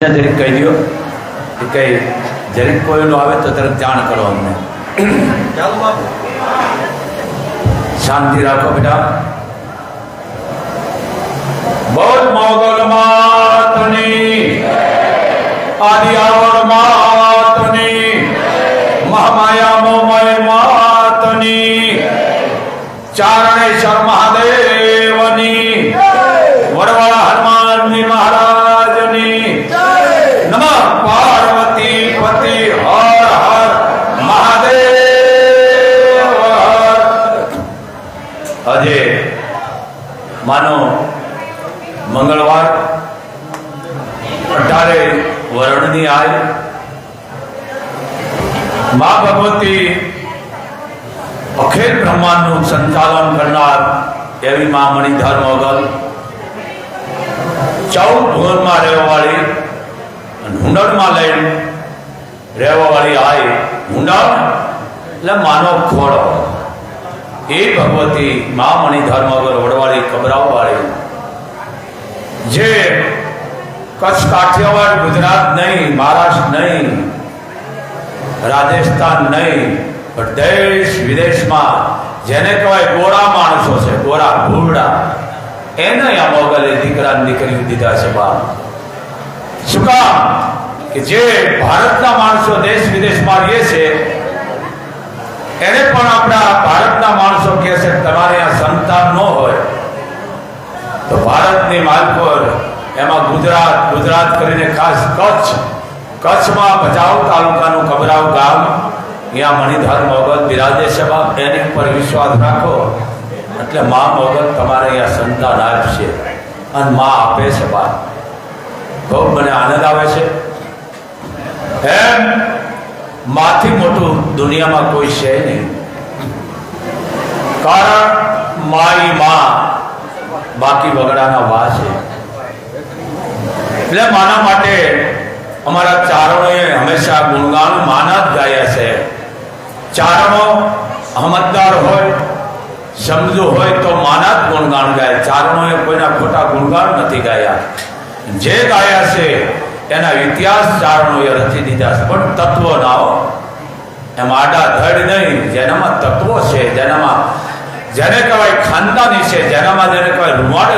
જરીક કહી દો કે કઈ જરીક કોઈનો આવે તો તરત જાણ કરો અમને. ચાલો બાપુ. શાંતિ રાખો બેટા. બોલ મોગલ માતની, આદિ આવડ માતની, મહામાયા મોમય માતની, ચારણેશ્વર મહાદેવની, વડવાળા હનુમાનજી મહારાજની, નમઃ પાર્વતી પતિ હર હર મહાદેવ. આજે માનો મંગળવાર 18 વરણની આય મા ભગવતી અખિલ બ્રહ્માંડનું સંચાલન કરનાર એવી મા મણિધર મોગલ 14 ભુવનમાં રહેવાવાળી હુંડળમાં લઈને રહેવાવાળી આય. હુંડળ એટલે માનો ખોળો. એ ભગવતી મા મણિધર મોગલ વડવાળી કબરાવાળી જે કચ્છ કાઠિયાવાડ ગુજરાત નહીં, મહારાષ્ટ્ર નહીં, રાજસ્થાન નહીં, પણ દેશ વિદેશમાં જેને કહેવાય ગોરા માણસો છે, ગોરા ભૂરડા, એને આ મોગલે દીકરા દીકરીઓ દીધા છે બાપ. શું કામ કે જે ભારતના માણસો દેશ વિદેશમાં રહે છે એને પણ આપણા ભારતના માણસો કહે છે તમારે આ સંતાન ન હોય તો ભારતની માલપુર એમાં ગુજરાત કરીને ખાસ કચ્છમાં ભચાઉ તાલુકાનું કબરાવ ગામ, અહીંયા મણિધર મોગલ બિરાજે છે બાપ. એની ઉપર વિશ્વાસ રાખો એટલે મા મોગલ તમારે અહીંયા સંતાન આપશે અને મા આપે છે બાપ. બહુ મને આનંદ આવે છે. એમ માથી મોટું દુનિયામાં કોઈ છે નહીં. કારણ મારી માં બાકી વગડાના વા છે. એટલે માના માટે અમારા ચારણોએ હંમેશા ગુણગાન માના જ ગાયા છે. ચારણો સમજદાર હોય, સમજુ હોય તો માના જ ગુણગાન ગાય. ચારણોએ કોઈના ખોટા ગુણગાન નથી ગાયા. જે ગાયા છે એના ઇતિહાસ ચારણોએ રચી દીધા છે. પણ તત્વો ના હો, એમાં આડા ધડ નહીં. જેનામાં તત્વો છે, જેનામાં જેને કહેવાય ખાનદાની છે, જેનામાં જેને કહેવાય રૂમાડે.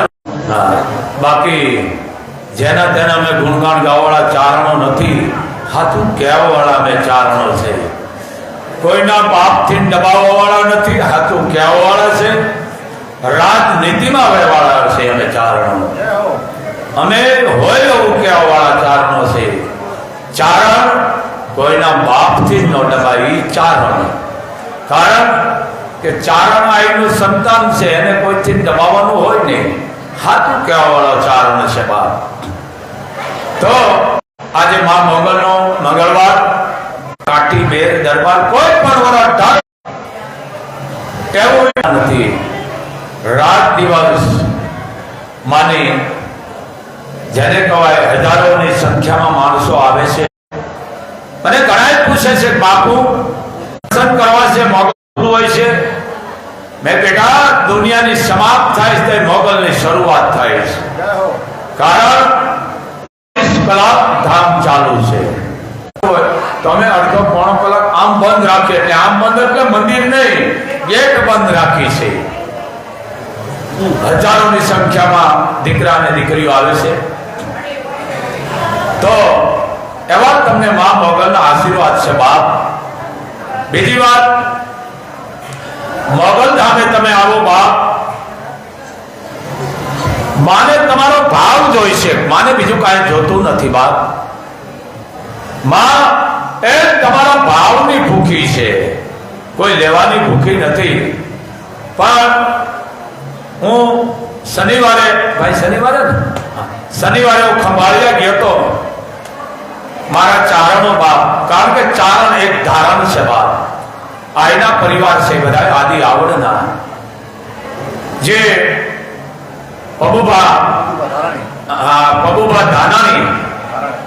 બાકી જેના તેના અમે ગુણગાન ગાવાવાળા ચારણો નથી, હાથું કહેવાવાળા અમે ચારણો છે. કોઈના બાપથી દબાવવા વાળા નથી, હાથું કહેવાવાળા છે. રાજનીતિમાં વહેવાળા છે અમે ચારણો. અમે હોય એવું કહેવાવાળા ચારણો છે. ચારણ કોઈના બાપથી ન દબાવી ચારણ. કારણ કે ચારણ આઈનું સંતાન છે, એને કોઈથી દબાવવાનું હોય નહીં. હાથું કહેવાવાળો ચારણ છે બાપ. તો આજે મા મોગલનો મંગળવાર, કાઠી બેર દરબાર કોઈ પણ વરસ એવું નથી. રાત દિવસ માની જેને કહેવાય હજારોની સંખ્યામાં માણસો આવે છે. અને ઘણા પૂછે છે બાપુ દર્શન કરવા છે મોગલ હોય છે. મેં બેટા દુનિયાની સમાપ્ત થાય છે મોગલની શરૂઆત થાય છે. કારણ કલાક ધામ ચાલુ છે. તમે અડધો પોણો કલાક આમ બંધ રાખીએ એટલે આમ બંધ એટલે મંદિર નહીં, ગેટ બંધ રાખી છે. હજારોની સંખ્યામાં દીકરા અને દીકરીઓ આવે છે. તો એવા તમને મા મોગલના આશીર્વાદ છે બાપ. બીજી વાત, મોગલ ધામે તમે આવો બાપ, માને તમારો ભાવ જોઈશે, માને બીજું કાંઈ જોતું નથી બાપ. માં એ તમારા ભાવની ભૂખી છે, કોઈ લેવાની ભૂખી નથી. પણ હું શનિવારે હું ખંભાળિયા ગયો તો મારા ચારણો બાપ. કારણ કે ચારણ એક ધારણ છે બાપ. આયના પરિવાર છે બધા, આદિ આવડના. જે પબુભા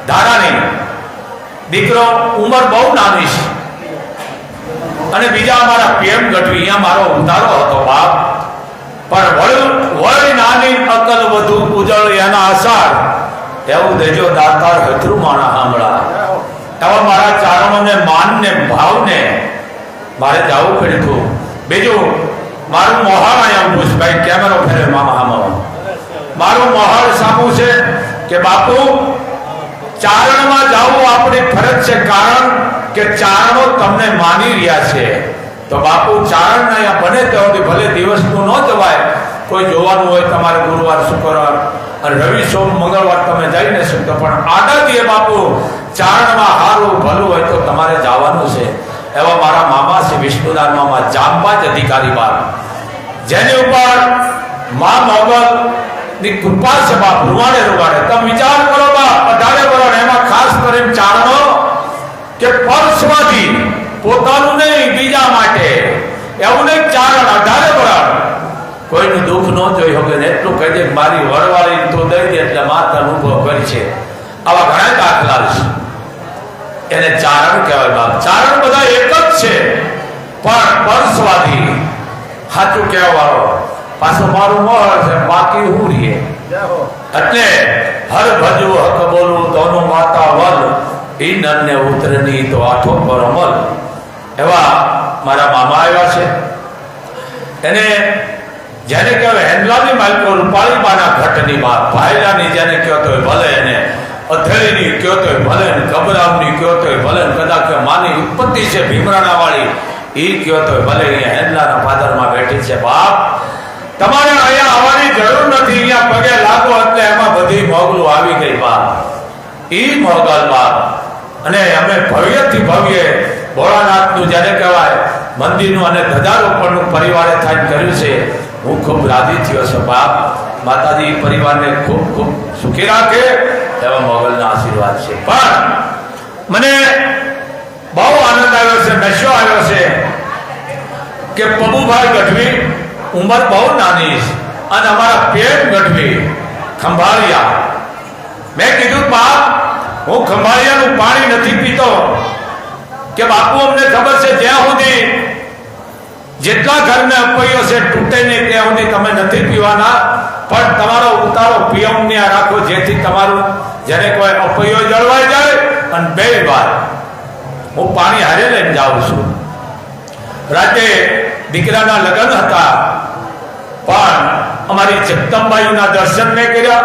ધારાણી દીકરો ઉંમર બહુ નાની છે. અને બીજા અમારા પીએમ ગઢવી, અહીંયા મારો ઉતારો હતો બાપ. પણ વળી નાની અકલ વધુ ઉજળ એના આસાર એવું દેજો દાતાર હથરું મારે જવું પડ્યું હતું. બીજું મારું મોહાળ અહીંયા ઊભું છે. ભાઈ કેમેરો ફેરે મામા હામાં. મારું મોહાળ સામું છે કે બાપુ ચારણમાં જવું આપણી ફરજ છે, કારણ કે ચારણો તમને માની રહ્યા છે. તો બાપુ ચારણ અહીંયા બને ત્યાં ભલે દિવસનું ન જવાય, કોઈ જોવાનું હોય તમારે ગુરુવાર શુક્રવાર અને રવિ સોમ મંગળવાર તમે જઈ ન શકતો, પણ આડાદીએ બાપુ ચારણમાં સારું ભલું હોય તો તમારે જવાનું છે. એવા મારા મામા છે વિષ્ણુદાન મામા, જામબાજ અધિકારી બાપ, જેની ઉપર મા મોગલ ની કૃપા છે બાપ. રૂવાડે તમે વિચાર કરો બાપ, 18 વર્ષ એમાં ખાસ કરીને ચારણો કે પરસવાદી પોતાનું નહીં બીજા માટે, એવું નહીં ચારણ 18 વર્ષ કોઈનું દુઃખ ન જોઈ શકે ને એટલું કહી દે મારી વડવાળી તો દઈ દે એટલે માતા અનુભવ કરી છે. આવા ઘણા દાખલા છે. એને ચારણ કહેવાય બાપ. ચારણ બધા એક જ છે, પણ પરસવાદી સાચું કહેવાળો પાછો મારું મોહ છે, બાકી હું રીએ. એટલે હર ભજવું હક બોલું દોનો માતા વલ, ઈ નરને ઉતરની તો આઠો પર અમલ. એવા મારા મામા આવ્યા છે. એને જેને કહેવાય હેન્ડલાની માલકો રૂપાળી બાના ઘટની બાપ, ભાઈલાની જેને કહો તો ભલે, એને અથેળીની કહો તો ભલે, ગબરામની કહો તો ભલે, કદાચ માની ઉત્પત્તિ છે ભીમરાણા વાળી ઈ કહો તો ભલે, અહીંયા હેન્ડલાના પાદરમાં બેઠી છે બાપ. તમારે અહીંયા આવવાની જરૂર નથી, અહીંયા પગે લાગો એટલે એમાં બધી મોગલું આવી ગઈ બાપ. ઈ મોગલ બાપ. અને અમે ભવ્યથી ભવ્ય ભોળાનાથનું જેને કહેવાય મંદિરનું અને ધજારોપણનું પરિવારે થાય કર્યું છે. હું ખૂબ રાજી થયો છું બાપ. માતાજી પરિવારને ખૂબ ખૂબ સુખી રાખે એવા મોગલના આશીર્વાદ છે. પણ મને બહુ આનંદ આવ્યો છે, નશો આવ્યો છે કે પબુભાઈ ગઢવી ઉંમર બહુ નાની છે અને અમારા પેટ ગઢવી ખંભાળિયા. મેં કીધું બાપ હું ખંભાળિયાનું પાણી નથી પીતો, કે બાપુ અમને ખબર છે જ્યાં સુધી જેટલા ઘરને અપૈયો છે તૂટે નહીં ત્યાં સુધી તમે નથી પીવાના, પણ તમારો ઉતારો પિયમને રાખો, જેથી તમારું જ્યારે કોઈ અપૈયો જળવાઈ જાય. અને 2 વાર હું પાણી હારે લઈને જાઉં છું. રાતે દીકરાના લગ્ન હતા, પણ અમારી જગદંબાઈના દર્શન મેં કર્યા.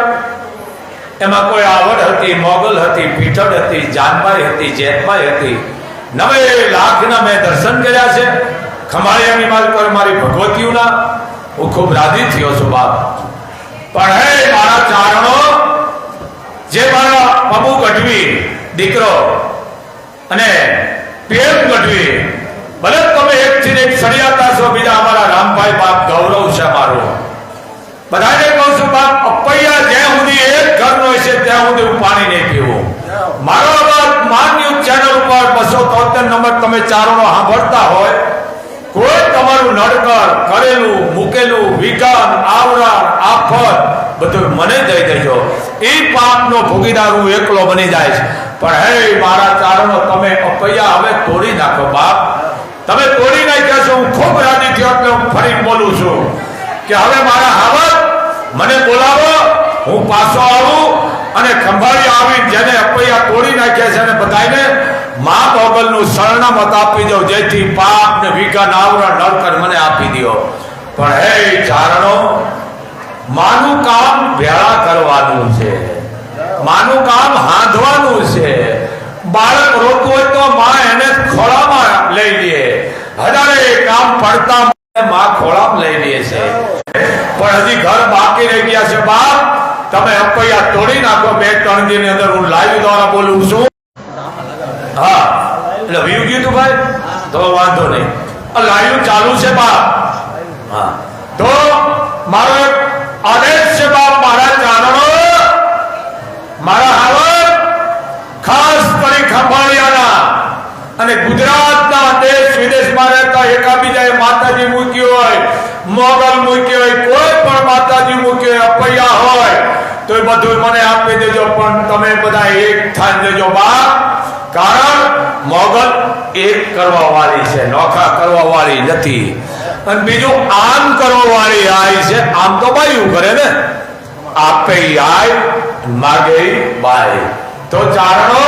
એમાં કોઈ આવડ હતી, મોગલ હતી, પીઠળ હતી, જાનબાઈ હતી, જેતબાઈ હતી. 9 લાખના મેં દર્શન કર્યા છે. ખંભાળિયાની માલકો મારી ભગવતીઓના હું ખૂબ રાજી થયો છું બાપ. પણ હે મારા ચારણો, જે મારા પબુ ગઢવી દીકરો અને પેટ ગઢવી, ભલે તમે એકથી એક સળિયાતા છો, બીજા અમારા રામભાઈ બાપ ગૌરવ છે મારું. બધાને કહું છું બાપ, અપૈયા જ્યાં સુધી એક ઘરનો છે ત્યાં સુધી હું પાણી નહીં પીવું. મારો અવાજ માન ન્યૂઝ ચેનલ ઉપર 273 નંબર તમે ચારણો સાંભળતા હોય, કોઈ તમારું નડકર કરેલું મૂકેલું વિઘન આવરણ આફત બધું મને દઈ દેજો. એ પાપનો ભોગીદાર હું એકલો બની જાય. પણ હે મારા ચારણો, તમે અપૈયા હવે તોડી નાખો બાપ. તમે તોડી નાખ્યા છો. હું ખૂબ રાજી થયો એટલે હું ફરી બોલું છું કે હવે મારા હાવત મને બોલાવો, હું પાછો આવું અને ખંભાળી આવી જેને અપૈયા તોડી નાખ્યા છે અને બધાને મા મોગલનું શરણામત આપી દો, જેથી પાપ ને વિઘન આવરણ નડકર મને આપી દો. પણ હે ચારણો, માનું કામ ભેળા કરવાનું છે, માનું કામ હાંધવાનું છે. બાળક રોતું હોય તો માં એને ખોળામાં લઈ લે, હજારે કામ પડતા માં ખોળામાં લઈ લે છે. પણ હજી ઘર બાકી રહી ગયા છે બાપ. તમે અપૈયા તોડી નાખો. 2-3 દિનની અંદર હું લાઈવ દ્વારા બોલું છું. હા, એટલે વ્યૂ ગયું તું ભાઈ, તો વાંધો નહીં. લાઈવ ચાલુ છે બાપ. હા, તો મારો એક આદેશ છે બાપ, મારા ચારણો, મારા હાવર ખાસ કરી ખંભાળિયાના અને ગુજરાતના દેશ વિદેશમાં રહેતા એકાબીજાએ માતાજી મૂકી હોય, મોગલ મૂકી હોય, કોઈ પણ માતાજી મૂકી હોય, અપૈયા હોય તો એ બધું મને આપી દેજો. પણ તમે બધા એક થઈ દેજો બાપ, કારણ મોગલ એક કરવા વાળી છે, નોખા કરવા વાળી નથી. અને બીજું આમ કરવા વાળી આય છે. આમ તો બાયું કરે ને, આપે આય માગે બાય. તો ચારણો,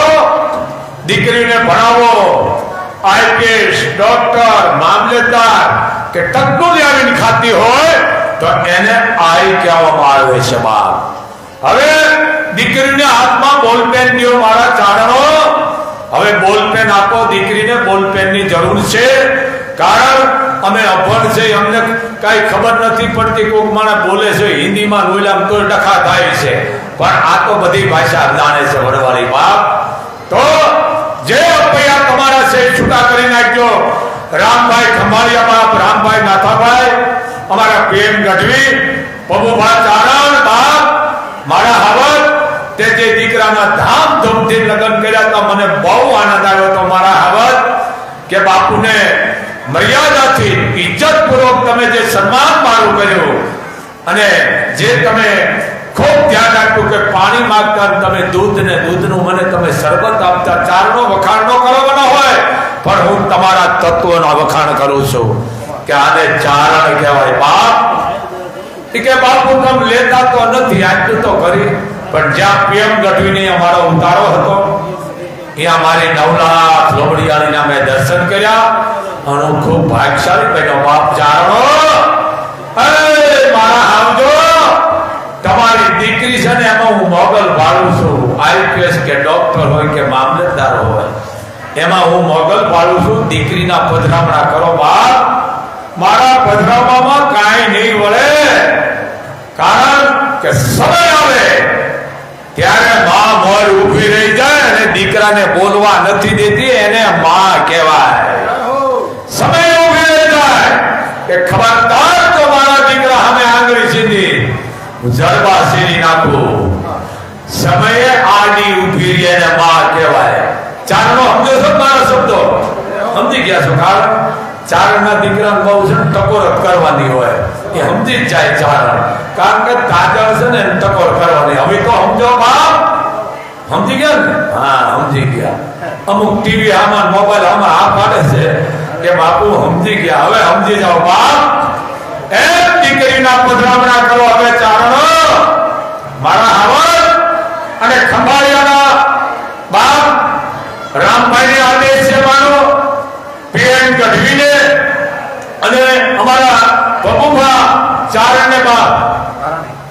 દીકરીને ભણાવો, આઈપીએસ, ડોક્ટર, મામલેદાર કે તકનોલી આવીને ખાતી હોય તો એને આઈ કહેવામાં આવે છે બાપ. હવે દીકરીને હાથમાં બોલપેન દો મારા ચારણો. હવે બોલપેન આપો દીકરીને. બોલપેનની જરૂર છે, કારણ અમે અભણ છે, અમને કઈ ખબર નથી પડતી. કોક માણસ બોલે છે હિન્દીમાં રોયલામ તો ડખા થાય છે, પણ આ તો બધી ભાષા જાણે છે વડવાળી બાપ. તો જે અપૈયા તમારા છે છૂટા કરી નાખજો. રામભાઈ ખંભાળિયા બાપ, રામભાઈ નાથાભાઈ, અમારા પીએમ ગઢવી, પબુભા ચારણ બાપ, મારા હાવત તે જે દીકરાના ધામધૂમથી લગ્ન કર્યા હતા, મને બહુ આનંદ આવ્યો હતો મારા હાવત કે બાપુને મર્યાદાથી ઇજ્જતપૂર્વક તમે જે સન્માન મારું કર્યું અને જે તમે ખૂબ ધ્યાન રાખ્યું કે પાણી માંગતા તમે દૂધ ને દૂધનું મને તમે શરબત આપતા. ચારનો વખાણ ન કરવાનો હોય, પણ હું તમારા તત્વોના વખાણ કરું છું કે આને ચારણ કહેવાય બાપ. કે બાપુ તમે લેતા તો નથી, આટલું તો કરી, પણ જ્યાં પીએમ ગઢવીને અમારો ઉતારો હતો ત્યાં મારી 9 લાખ લોબડિયાળીના મેં દર્શન કર્યા અને હું ખૂબ ભાગ્યશાળી બન્યો બાપ. ચારણો મારા આવજો. તમારી દીકરી છે ને એમાં હું મોગલ ભાળું છું. આઈપીએસ કે ડોક્ટર હોય કે મામલતદાર હોય એમાં હું મોગલ ભાળું છું. દીકરીના પધરામણા કરો બાપ. મારા પધરામણામાં કાંઈ નહીં વળે, કારણ કે સમય આવે ત્યારે માં મોર ઊભી રહી જાય અને દીકરાને બોલવા નથી દેતી, એને માં કહેવાય. સમય ઊભી રહી જાય કે ખબરદાર તો મારા દીકરા સામે આંગળી સીધી જડબા સીરી નાખું. સમયે આડી ઊભી રહી એને માં કહેવાય. ચારણો સમજો છો મારા શબ્દો? સમજી ગયા છો? કારણ ચારણના દીકરાને બહુ છે ટકોર કરવાની હોય, એ સમજી જ જાય ચારણ. કારણ કે કાજળ છે ને ટકોર કરવાની. હવે તો સમજો બાપ, સમજી ગયા ને? હા, સમજી ગયા. અમુક ટીવી આમાં મોબાઈલ આમાં આ પાડે છે કે બાપુ સમજી ગયા. હવે સમજી જાઓ બાપ. એમ દીકરીના પધરામણા કરો. હવે ચારણો મારા હાવર અને ખંભાળિયાના બાપ રામભાઈને આદેશ છે માનો, પીએમ ગઢવીને અને અમારા પબુભા ચારણને બાપ,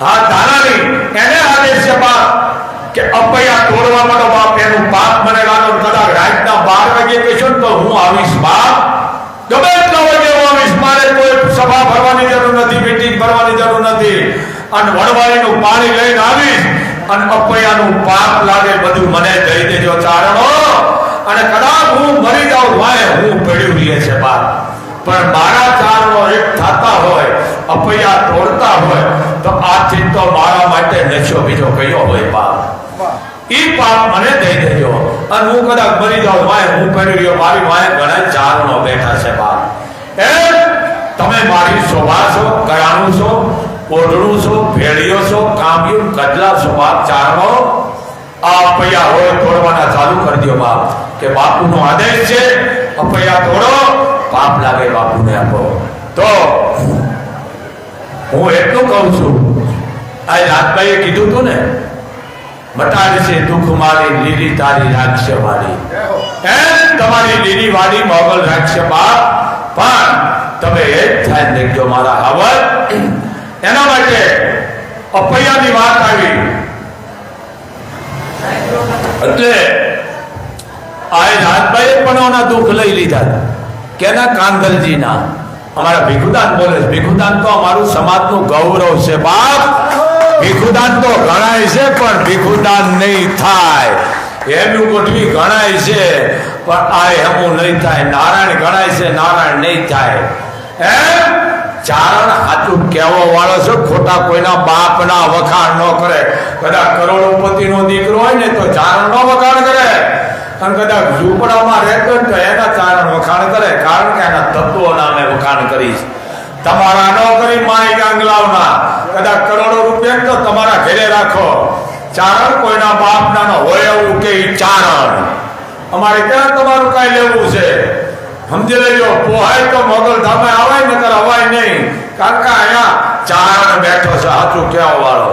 હા ધારાની એને આદેશ છે બાપ કે અપૈયા તોડવા માંડો બાપ. એનું પાપ મને લાગો. કદાચ રાતના 12 વાગે કહેશો ને તો હું આવીશ બાપ. ગમે એટલા વાગે હું આવીશ. મારે કોઈ સભા ભરવાની જરૂર નથી, મીટિંગ ભરવાની જરૂર નથી. અને વડવાળીનું પાણી લઈને આવીશ અને અપૈયાનું પાપ લાગે બધું મને દઈ દેજો ચારણો. અને કદાચ હું મરી જાઉં વાય હું પડ્યું રહીએ છે બાપ, પણ મારા ચારણો એક થતા હોય, અપૈયા તોડતા હોય તો આથી તો મારા માટે નશો બીજો કયો હોય બાપ. ઈ પાપ મને દઈ દેજો. અને હું કદાચ મરી જાઉં વાય હું પડ્યું રહ્યો, મારી વાય ઘણા ચારણો બેઠા છે બાપ. એમ તમે મારી શોભા છો, કરાણું છો, ઓઢણું છો, ભેળીઓ છો, કામ્યું કદલા છો બાપ. ચારણો આ અપૈયા હોય તોડવાના ચાલુ કરી દો બાપ, કે બાપુનો આદેશ છે અપૈયા તોડો, પાપ લાગે બાપુને આપો. તો હું એટલું કહું છું, આ રાજભાઈએ કીધું હતું ને, મટાડી છે દુઃખ મારી લીલી તારી રાખશે વાડી. એમ તમારી લીલી વાડી મોગલ રાખશે બાપ. પણ તમે એ જ ધ્યાન દેખજો મારા હાવર. એના માટે અપૈયાની વાત આવી એટલે આ રાજભાઈએ પણ એના દુઃખ લઈ લીધા. કેના? કાંધલજીના. અમારા ભીખુદાન બોલે છે. ભીખુદાન તો અમારું સમાજનું ગૌરવ છે બાપ. ભીખુદાન તો ગણાય છે પણ ભીખુદાન નહીં થાય. એમનું ગોઠવી ગણાય છે પણ આ એમું નહીં થાય. નારાયણ ગણાય છે, નારાયણ નહીં થાય. એમ ચારણ હાથું કહેવા વાળો છો. ખોટા કોઈના બાપના વખાણ ન કરે. કદાચ કરોડોપતિનો દીકરો હોય ને તો ચારણ નો વખાણ કરે, અને કદાચ ઝૂંપડામાં રહેતો તો એના ચારણ વખાણ કરે, કારણ કે એના તત્વોના મેં વખાણ કરીશ. તમારા ન કરી માય ગાંગલાવના. કદાચ કરોડો રૂપિયા તો તમારા ઘરે રાખો. ચારણ કોઈના બાપના ન હોય એવું કે ચારણ. અમારે ક્યાં તમારું કઈ લેવું છે? સમજી લેજો. પોહાય તો મોગલ ધામે આવાય નકર અવાય નહીં, કારણ કે અહીંયા ચારણ બેઠો છે સાચું કહેવા વાળો.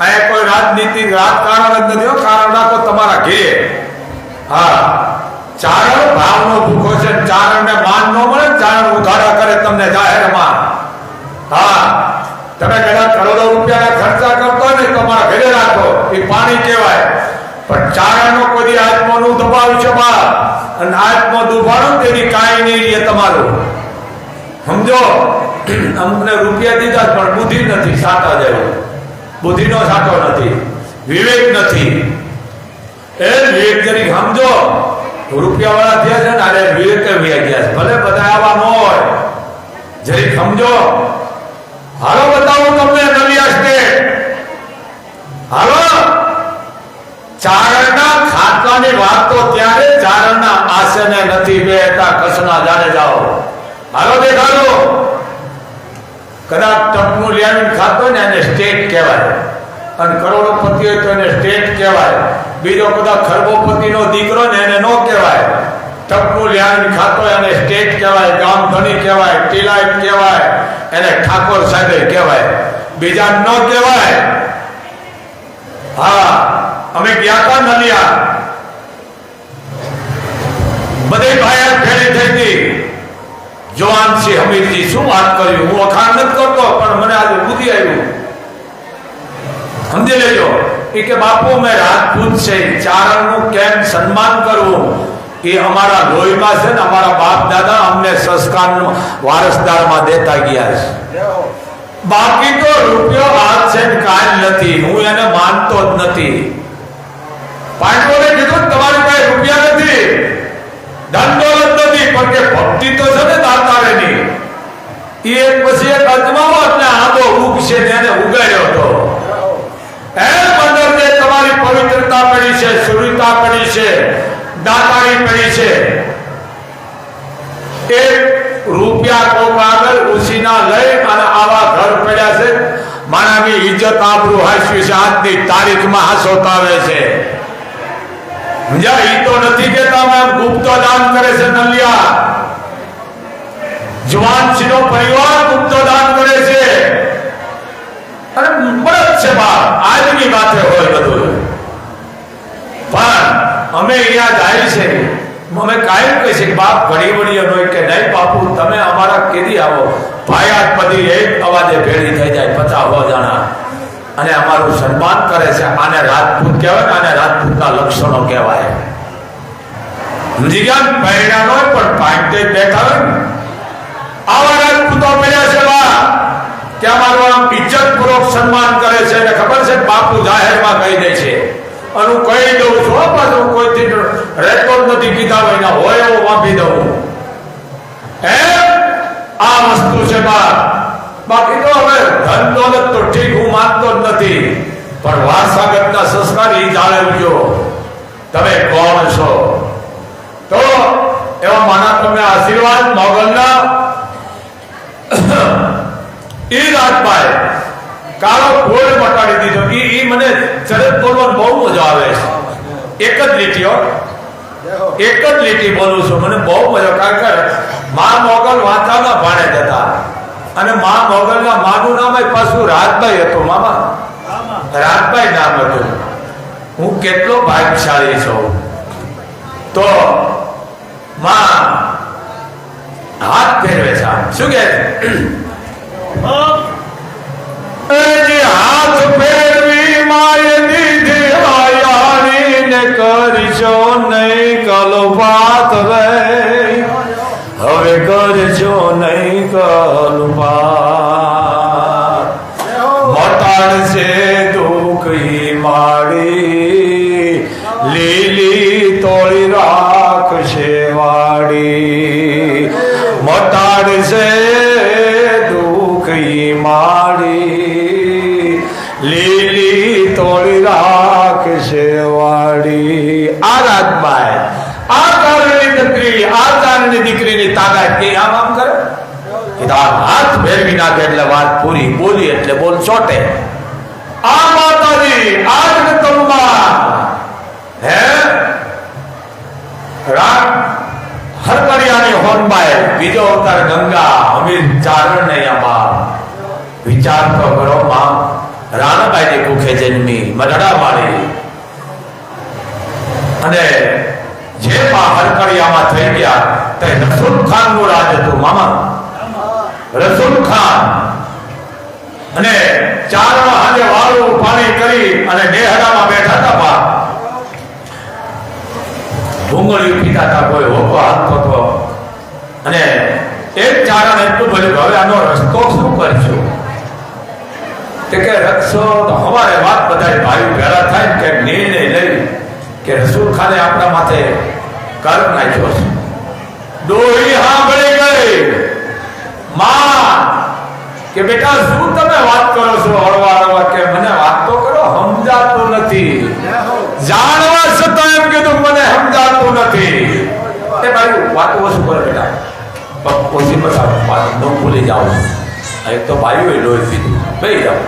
અહીંયા કોઈ રાજનીતિ રાજકારણ જ નથી. કારણ રાખો તમારા ઘેર. હા, ચારણ ભાવનો ભૂખો છે. ચારણને માન ન મળે, ચારણ ઉઘાડા કરે તમને જાહેરમાં. હા, તમે કદાચ કરોડો રૂપિયાના ખર્ચા કરતો ને તમારા ઘરે રાખો, એ પાણી કહેવાય. પણ ચારણનો કોઈ આત્મા નું દબાવ્યું છે બા, અને આત્મા દુભાણો તેની કાંઈ નહીં રહે તમારું. સમજો, અમુકને રૂપિયા દીધા પણ બુદ્ધિ નથી, સાટા જેવું. બુદ્ધિનો સાટો નથી, વિવેક નથી. એ વિવેક જરી સમજો, રૂપિયા વાળા થયા છે ને, અરે વિવેક વ્યા ગયા છે. ભલે બધા આવા ન હોય, જરી સમજો. હાલો બતાવું તમને નલિયા સ્ટેટ. હાલો, ચારણના ખાટલાની વાત તો ત્યારે ચારણના આસને નથી બેઠા, કસના જાણે જાઓ. હાલો દેખાડો. કદાચ ટપનું લેવીને ખાતો ને એને સ્ટેટ કહેવાય, અને કરોડોપતિ હોય તો એને સ્ટેટ કહેવાય. બીજો કદાચ ખરબોપતિનો દીકરો ને એને નો કહેવાય. ટપનું લેવીને ખાતો એને સ્ટેટ કહેવાય, ગામધણી કહેવાય, ટિલાઈટ કહેવાય, એને ઠાકોર સાહેબ કહેવાય, બીજા નો કહેવાય. હા, અમે ગયા હતા નલિયા, બધે ભાઈ ફેરી થઈ હતી. જવાનસિંહ હમીરજી શું વાત કર્યું, હું વખાણ નથી કરતો, પણ મને આજે બુદ્ધિ આવ્યું. સમજી લેજો. એ કે બાપુ મેં રાજપૂત છે, ચારણનું કેમ સન્માન કરવું એ અમારા લોહીમાં છે ને, અમારા બાપ દાદા અમને સંસ્કાર વારસદારમાં દેતા ગયા છે. બાકી તો રૂપિયો હાથ છે ને કાંઈ નથી, હું એને માનતો જ નથી. પાંડવોને કીધું તમારી પાસે રૂપિયા નથી, ધન દોલત નથી, પણ કે ભક્તિ તો છે ને દાતારેની. એ એક પછી એક અજમાવો એટલે આંબો ઉગશે ને એને ઉગાડ્યો હતો. એમ અંદર જે તમારી પવિત્રતા પડી છે, સુરતા પડી છે, દાતારી પડી છે. એક રૂપિયા કોક આગળ ઉસીના લઈ અને આવા ઘર પડ્યા છે. માણાની ઇજ્જત આબરૂ હાસ્યું છે, આજની તારીખમાં હાસોતાવે છે. ઈ તો નથી કેતા મેં ગુપ્તો દાન કરે છે નલિયા. જવાનસિંહનો પરિવાર ગુપ્તો દાન કરે છે, અને બળદ છે બાપ, આજની વાતે હોય બધું. પણ અમે અહીંયા જાય છે, અમે કાયમ કહે છે કે બાપ ઘડી વળી હોય કે નહીં બાપુ તમે અમારા કેદી આવો. ભાઈ આજ બધી એક અવાજે ભેળી થઈ જાય 50 જણા, અને અમારું સન્માન કરે છે. આને રાજપૂત કહેવાય, આને રાજપૂતના લક્ષણો કહેવાય. સમજી ગયા? પૈણા નો પણ પાંચે બેઠા હોય ને આવા રાજપૂતો મળ્યા છે બા, કે અમારું આમ ઇજ્જતપૂર્વક સન્માન કરે છે. અને ખબર છે બાપુ જાહેરમાં કહી દે છે, અને હું કહી દઉં છું, પાછું કોઈથી રહેતો જ નથી, કીધા ભાઈ હોય એવું વાપી દઉં. આ વસ્તુ છે બા. બાકી તો હવે ધન દોલત તો ઠીક, હું માનતો જ નથી, પણ વારસાગતના સંસ્કાર એ જાળવજો. તમે કોણ છો? તો એવા માના તમને આશીર્વાદ મોગલના એ રાજભાઈ કાળો ગોળ મટાડી દીધો. એ મને ચરત બોલવાનું બહુ મજા આવે છે. એક જ લીટીઓ, એક જ લીટી બોલું છું, મને બહુ મજા. કારણ કે મા મોગલ વાંચાના ભાણે જતા, અને મા મોગલના માનું નામ પાછું રાજભાઈ હતું. મામા રાજભાઈ નામ હતું. હું કેટલો ભાગ્યશાળી છું. તો માં હાથ ફેરવે છે. શું કે હાથ ફેરવી માય દીધી આયાણી ને કરજો નહીં કલપાત રે, હવે કરજો નહીં કલપાત. મટાડશે દુઃખ માડી, લીલી તોળી રાખશે વાડી. મટાડશે દુઃખ માડી, લીલી તોળી રાખશે વાડી. આ રાજભાઈ આ ચારણની દીકરી, આ ચારણની દીકરીની તાકાત કે આમ આમ કરે, હાથ ફેરવી નાખે એટલે વાત પૂરી, બોલી એટલે બોલ ચોટે. આ માતાજી આ જગદંબા હે રામ હરકરિયાની હોનબાઈ, બીજો અવતાર ગંગા, અમીર ચારણ ને બાપ. વિચાર તો કરો, માં રાણાબાઈ ની કુખે જન્મી, મઢડા મારી, અને જે હરકડિયામાં થઈ ગયા તે રસૂલ ખાન નું રાજ હતું મામા. રસૂલ ખાન અને ચારણ હાથે વાળું પાણી કરી અને નેહડામાં બેઠા હતા. બા ભૂંગળીઓ પીતા હતા, કોઈ હોકો હાથતો હતો. અને એક ચારણ એટલું બોલ્યું કે હવે આનો રસ્તો શું કરશું? તે કે રક્ષો તો હવારે વાત બધા ભાઈઓ ભેળા થાય કે નિર્ણય લઈ કે રસૂલ ખાને આપણા માથે કર નાખ્યો છે. ડોહી સાંભળી ગઈ. માં કે બેટા શું તમે વાત કરો છો? હળવા હળવા કે મને વાત તો કરો, સમજાતું નથી. જાણવા છતાં એમ કીધું મને સમજાતું નથી. એ ભાઈ વાત ઓછું કરે બેટા, ઓછી વાત ન ભૂલી જાઓ. એક તો ભાઈઓ લોહી પીધું બેસી જાઓ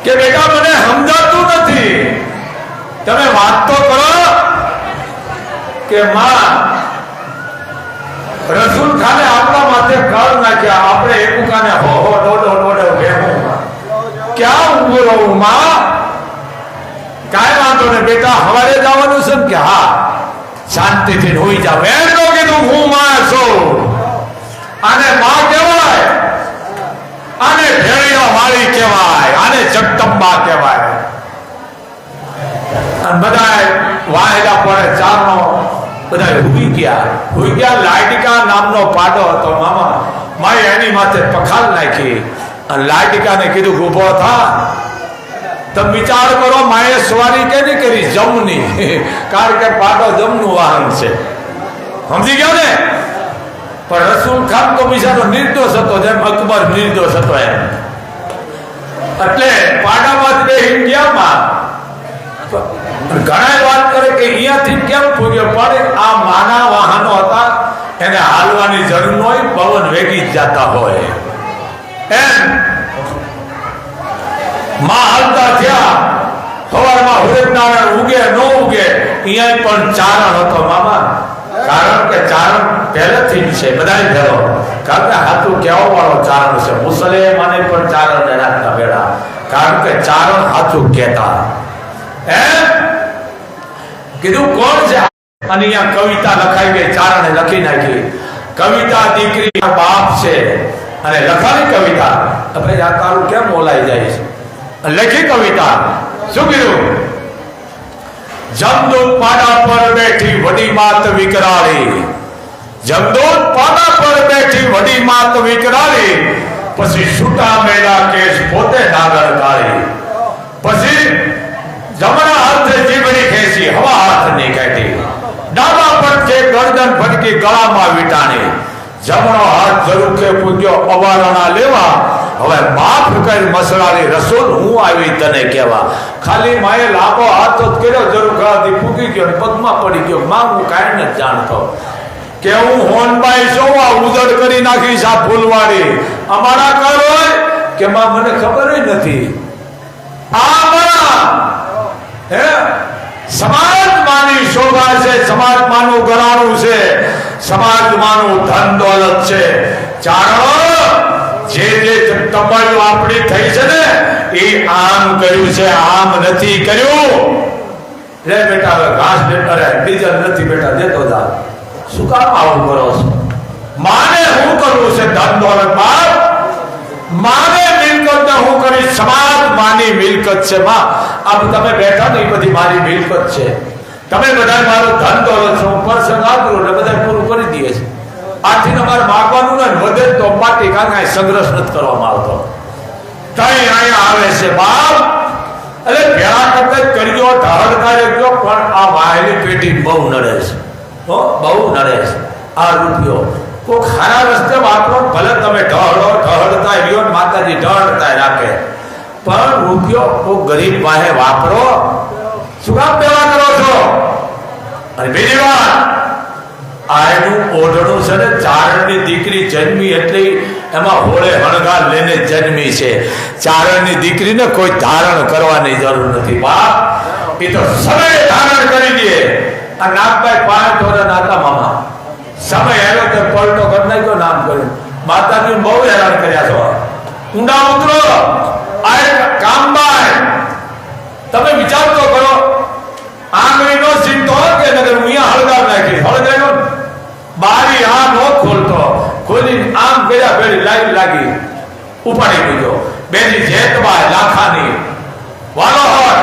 કે બેટા મને સમજાતું નથી, તમે વાત તો કરો. કે માં રસૂલ ખાને આપણા માથે કર નાખ્યા, આપણે એકુકાને હો હો ડોડો ડોડો ભેગું ક્યાં ઊભું રહું? માં કાંઈ વાંધો ને બેટા, હવારે જવાનું છે કે હા શાંતિથી હોઈ જાવ. એમ તો કીધું હું માં છું. આને માં કહેવાય, આને ભેળીઓ વાળી કહેવાય, આને જગદંબા કહેવાય. અને બધા વાહેલા પડે ચારનો બધા હુઈ ગયા. લાડિકા નામનો પાડો હતો મામા. માએ એની માથે પખાલ નાખી અને લાડિકાને કીધું ઊભો થા. તમે વિચાર કરો, માએ સવારી કેની કરી? જમની. કારણ કે પાડો જમનું વાહન છે, સમજી ગયા ને? પણ રસૂલ ખાન તો બિચારો નિર્દોષ હતો, જેમ અકબર નિર્દોષ હતો એમ. એટલે પાડામાં જ બેસી ગયા માં. ઘણા વાત કરે કે અહીંયાથી કેમ ફૂગ્યો? પણ આ માના વાહનો હતા, એને હાલવાની જરૂર ન હોય, પવન વેગી જ જતા હોય એમ. માં હાલતા થયા. સવારમાં સૂર્યનારાયણ ઉગે ન ઉગે, અહીંયા પણ ચારણ હતો મામા. કારણ કે ચારણ પહેલેથી જ છે, બધા ભેળો. કારણ કે હાથું કહેવા વાળો ચારણ છે. મુસલમાને પણ ચારણ રાખતા ભેળા, કારણ કે ચારણ હાથું કહેતા એમ. કીધું કોણ છે? અને અહીંયા કવિતા લખાઈ ગઈ, ચારણે લખી નાખી. કવિતા દીકરી બાપ છે અને લખાણી કવિતા. ભાઈ આ તારું કેમ બોલાઈ જાય છે? લખી કવિતા. શું કીધું? જમદૂત પાડા પર બેઠી વડી માત વિકરાળી. જમદૂત પાડા પર બેઠી વડી માત વિકરાળી. પછી છૂટા મેલા કેસ પોતે નાગર કાળી. પછી જમણા હાથે જીભડી ખેંચી હવા હાથની કાઢી. ડાબા પડખે ગરદન ફટકી ગળામાં વીટાણી. જમણો હાથ ઝરૂખે પૂજ્યો અવારણા લેવા. હવે માફ કર મસળાની રસૂલ, હું આવી તને કહેવા. ખાલી માએ લાંબો હાથ જ કર્યો, ઝરૂખાથી ફૂકી ગયો, પગમાં પડી ગયો. માં હું કાંઈ નથી જાણતો કે હું હોનબાઈ છું, આ ઉજડ કરી નાખીશ આ ફૂલવાડી. અમારા કર હોય કે માં મને ખબર નથી. સમાજમાંની શોભા છે, સમાજમાંનું ઘરાણું છે, સમાજમાંનું ધન દોલત છે. ચારણો જે તમારી આપણી થઈ છે ને, એ આમ કર્યું છે, આમ નથી કર્યું. લે બેટા હવે ઘાસ ડીઝલ નથી બેટા દેતો જા. શું કામ આવું કરો છો? માને હું કરવું છે ધન દોલત? બાપ માને મિલકત હું કરી, સમાજ માની મિલકત છે. માં આ તમે બેઠા ને, એ બધી મારી મિલકત છે. તમે બધા મારું ધન દોલત છો. હું પ્રસંગ આપ્યું એટલે બધા પૂરું કરી દઈએ છે. આથી અમારે માગવાનું ને વધે તો પાટી કાંઈ સંઘર્ષ નથી કરવામાં આવતો. તઈ અહીંયા આવે છે બાપ. એટલે ભેળા કરતા જ કર્યો, ઢહડતા ગયો. પણ આ વાહેલી પેટી બહુ નડે છે, બહુ નડે છે. આ રૂપિયો કોઈ ખારા રસ્તે વાપરો, ભલે તમે ઢહડતા રહ્યો, માતાજી ઢહડતા રાખે, પણ રૂપિયો કોઈ ગરીબ પાસે વાપરો. શું કામ પેલા કરો છો? અને બીજી વાત, આ એનું ઓઢણું છે ને, ચારણની દીકરી જન્મી એટલે એમાં હોળે હણગાર લઈને જન્મી છે. ચારણની દીકરીને કોઈ ધારણ કરવાની જરૂર નથી બાપ. એ તો સમય ધારણ કરી દે. આ નાગભાઈ 5 વર્ષના હતા મામા. સમય આવ્યો તો પલટો કરી નાખ્યો, નામ કર્યું. માતાજી બહુ હેરાન કર્યા છો. ઊંડા ઉતરો. આ કામબાઈ તમે વિચાર તો કરો. આંગળી નો સીધો કે નગર અહીંયા હળગાર નાખ્યો. પેલી લાઈવ લાગી ઉપાડી દીધો બેની જેતબાઈ લાખાની વાલોહર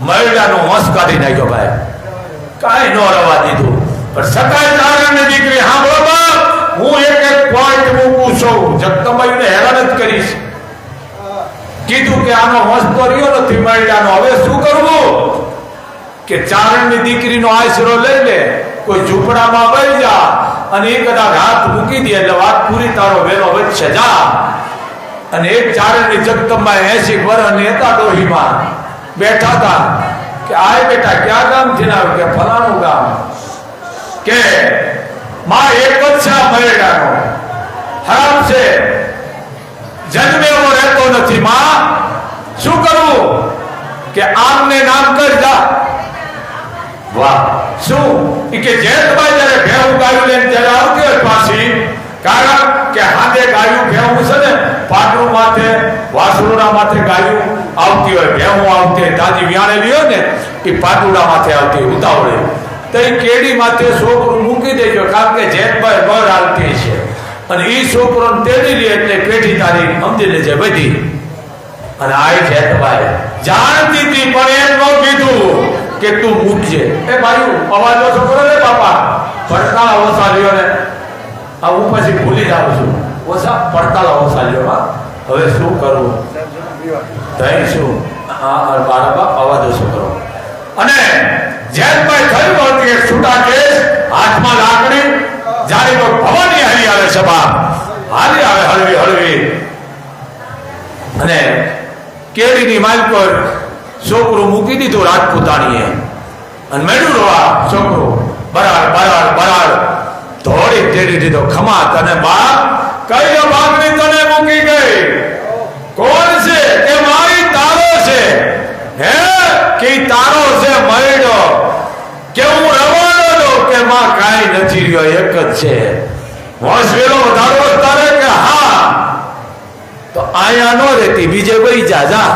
મરડાનો હોશ કાઢી નાખ્યો ભાઈ કાંઈ ન રવા દીધું પણ સકાય ચારણની દીકરી સાંભળો બાપ હું એક પોઈન્ટ મૂકું છું જગદંબાઈને હેરાન જ કરીશ કીધું કે આનો હોશ તો રહ્યો નથી મરડાનો હવે શું કરવું કે ચારણની દીકરીનો આશરો લઈ લે કોઈ ઝૂંપડામાં બેસી જા અને એક કદાચ હાથ મૂકી દે એટલે વાત પૂરી તારો વેલો વચ્ચે જા અને એક ચારણની જગદંબા 80 વર્ષની હતા ડોહીમાં બેઠા હતા કે આય બેટા ક્યાં ગામથી ના કે ફલાણું ગામ કે માં એક જ છે મરેડાનો હરામ છે જન્મે એવો રહેતો નથી માં શું કરવું કે આમને નામ કર જા વાહ શું કે જેતભાઈ જ્યારે ભેહું ગાયું લઈને ત્યારે આવતી હોય પાછી કારણ કે હાથે ગાયું ભેહું છે ને પાટલું માથે વાસુડા માથે ગાયું આવતી હોય ભેહું આવતી હોય તાજી વ્યાણેલી હોય ને એ પાટુડા માથે આવતી ઉતાવળે તો એ કેડી માથે છોકરું મૂકી દેજો કારણ કે જેતભાઈ બર આવતી છે અને એ છોકરોને તેડી લે એટલે પેઢી તારી સમજી લેજે બધી અને આ જેતભાઈ જાણતી હતી પણ એમ ન કીધું કે તું મૂકજે એ ભાઈ અવાજ ઓછો કરો ને બાપા પડતાળા ઓછા લ્યો ને આ હું પછી ભૂલી જાઉં છું ઓછા પડતાળા ઓછા લ્યો હા હવે શું કરવું તઈ શું હા બાળા અવાજ ઓછો કરો અને જેતભાઈ થયું હતું કે છૂટા કેસ હાથમાં લાકડી જાણે તો ભવાની હાલી આવે સભા હાલી આવે હળવી હળવી અને કેડીની માલ પર છોકરું મૂકી દીધું રાજપૂતાણીએ અને મેળું રોવા છોકરો બરાડ બરાડ બરાડ ધોળી તેડી દીધો ખમા તને બાપ કઈ ભાગની તને મૂકી ગઈ કોણ છે કે મારી તારો છે હે કે તારો છે મરડો કે હું રવાનો હતો કે માં કાઈ નથી રહ્યો એક જ છે હોશવેલો વધારો તારે કે હા તો આયા નો રહેતી બીજે વહી જા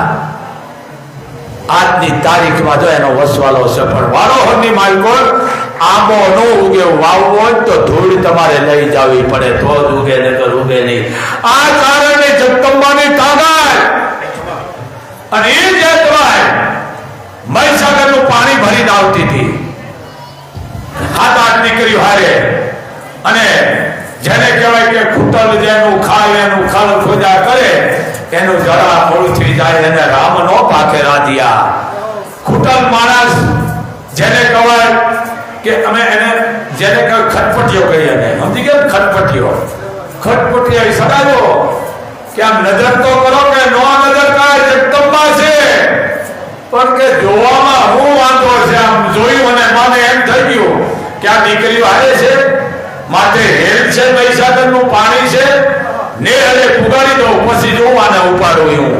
આજની તારીખમાં જો એનો વસવાલો છે પણ વારોહરની માલકોર આંબો નો ઉગે વાવવો હોય તો ધૂળ તમારે લઈ જવી પડે તો જ ઉગે ને તો ઉગે નહીં આ કારણે જગદંબાની તાકાત અને એ જેતભાઈ મહીસાગરનું પાણી ભરીને આવતી હતી હાથ આઠ દીકરીઓ હારે અને જેને કહેવાય કે ખૂટલ જેનું ખાય એનું ખલ ખોજા કરે એનું જરા મોડું થઈ જાય એને રામ નો પાકે રાધિયા ખૂટલ માણસ જેને કહેવાય કે અમે એને જેને કહેવાય ખટપટીઓ કહીએ ને સમજી ગયા ખટપટીઓ ખટપટીઓ સડાજો કે આમ નજર તો કરો કે નો નજર કાય જગદંબા છે પણ કે જોવામાં હું વાંધો છે આમ જોયું અને મને એમ થઈ ગયું કે આ દીકરીઓ હારે છે માથે હેલ છે મહીસાગરનું પાણી છે નેહળે પુગાડી દઉં પછી જોવાને ઉપાડું હું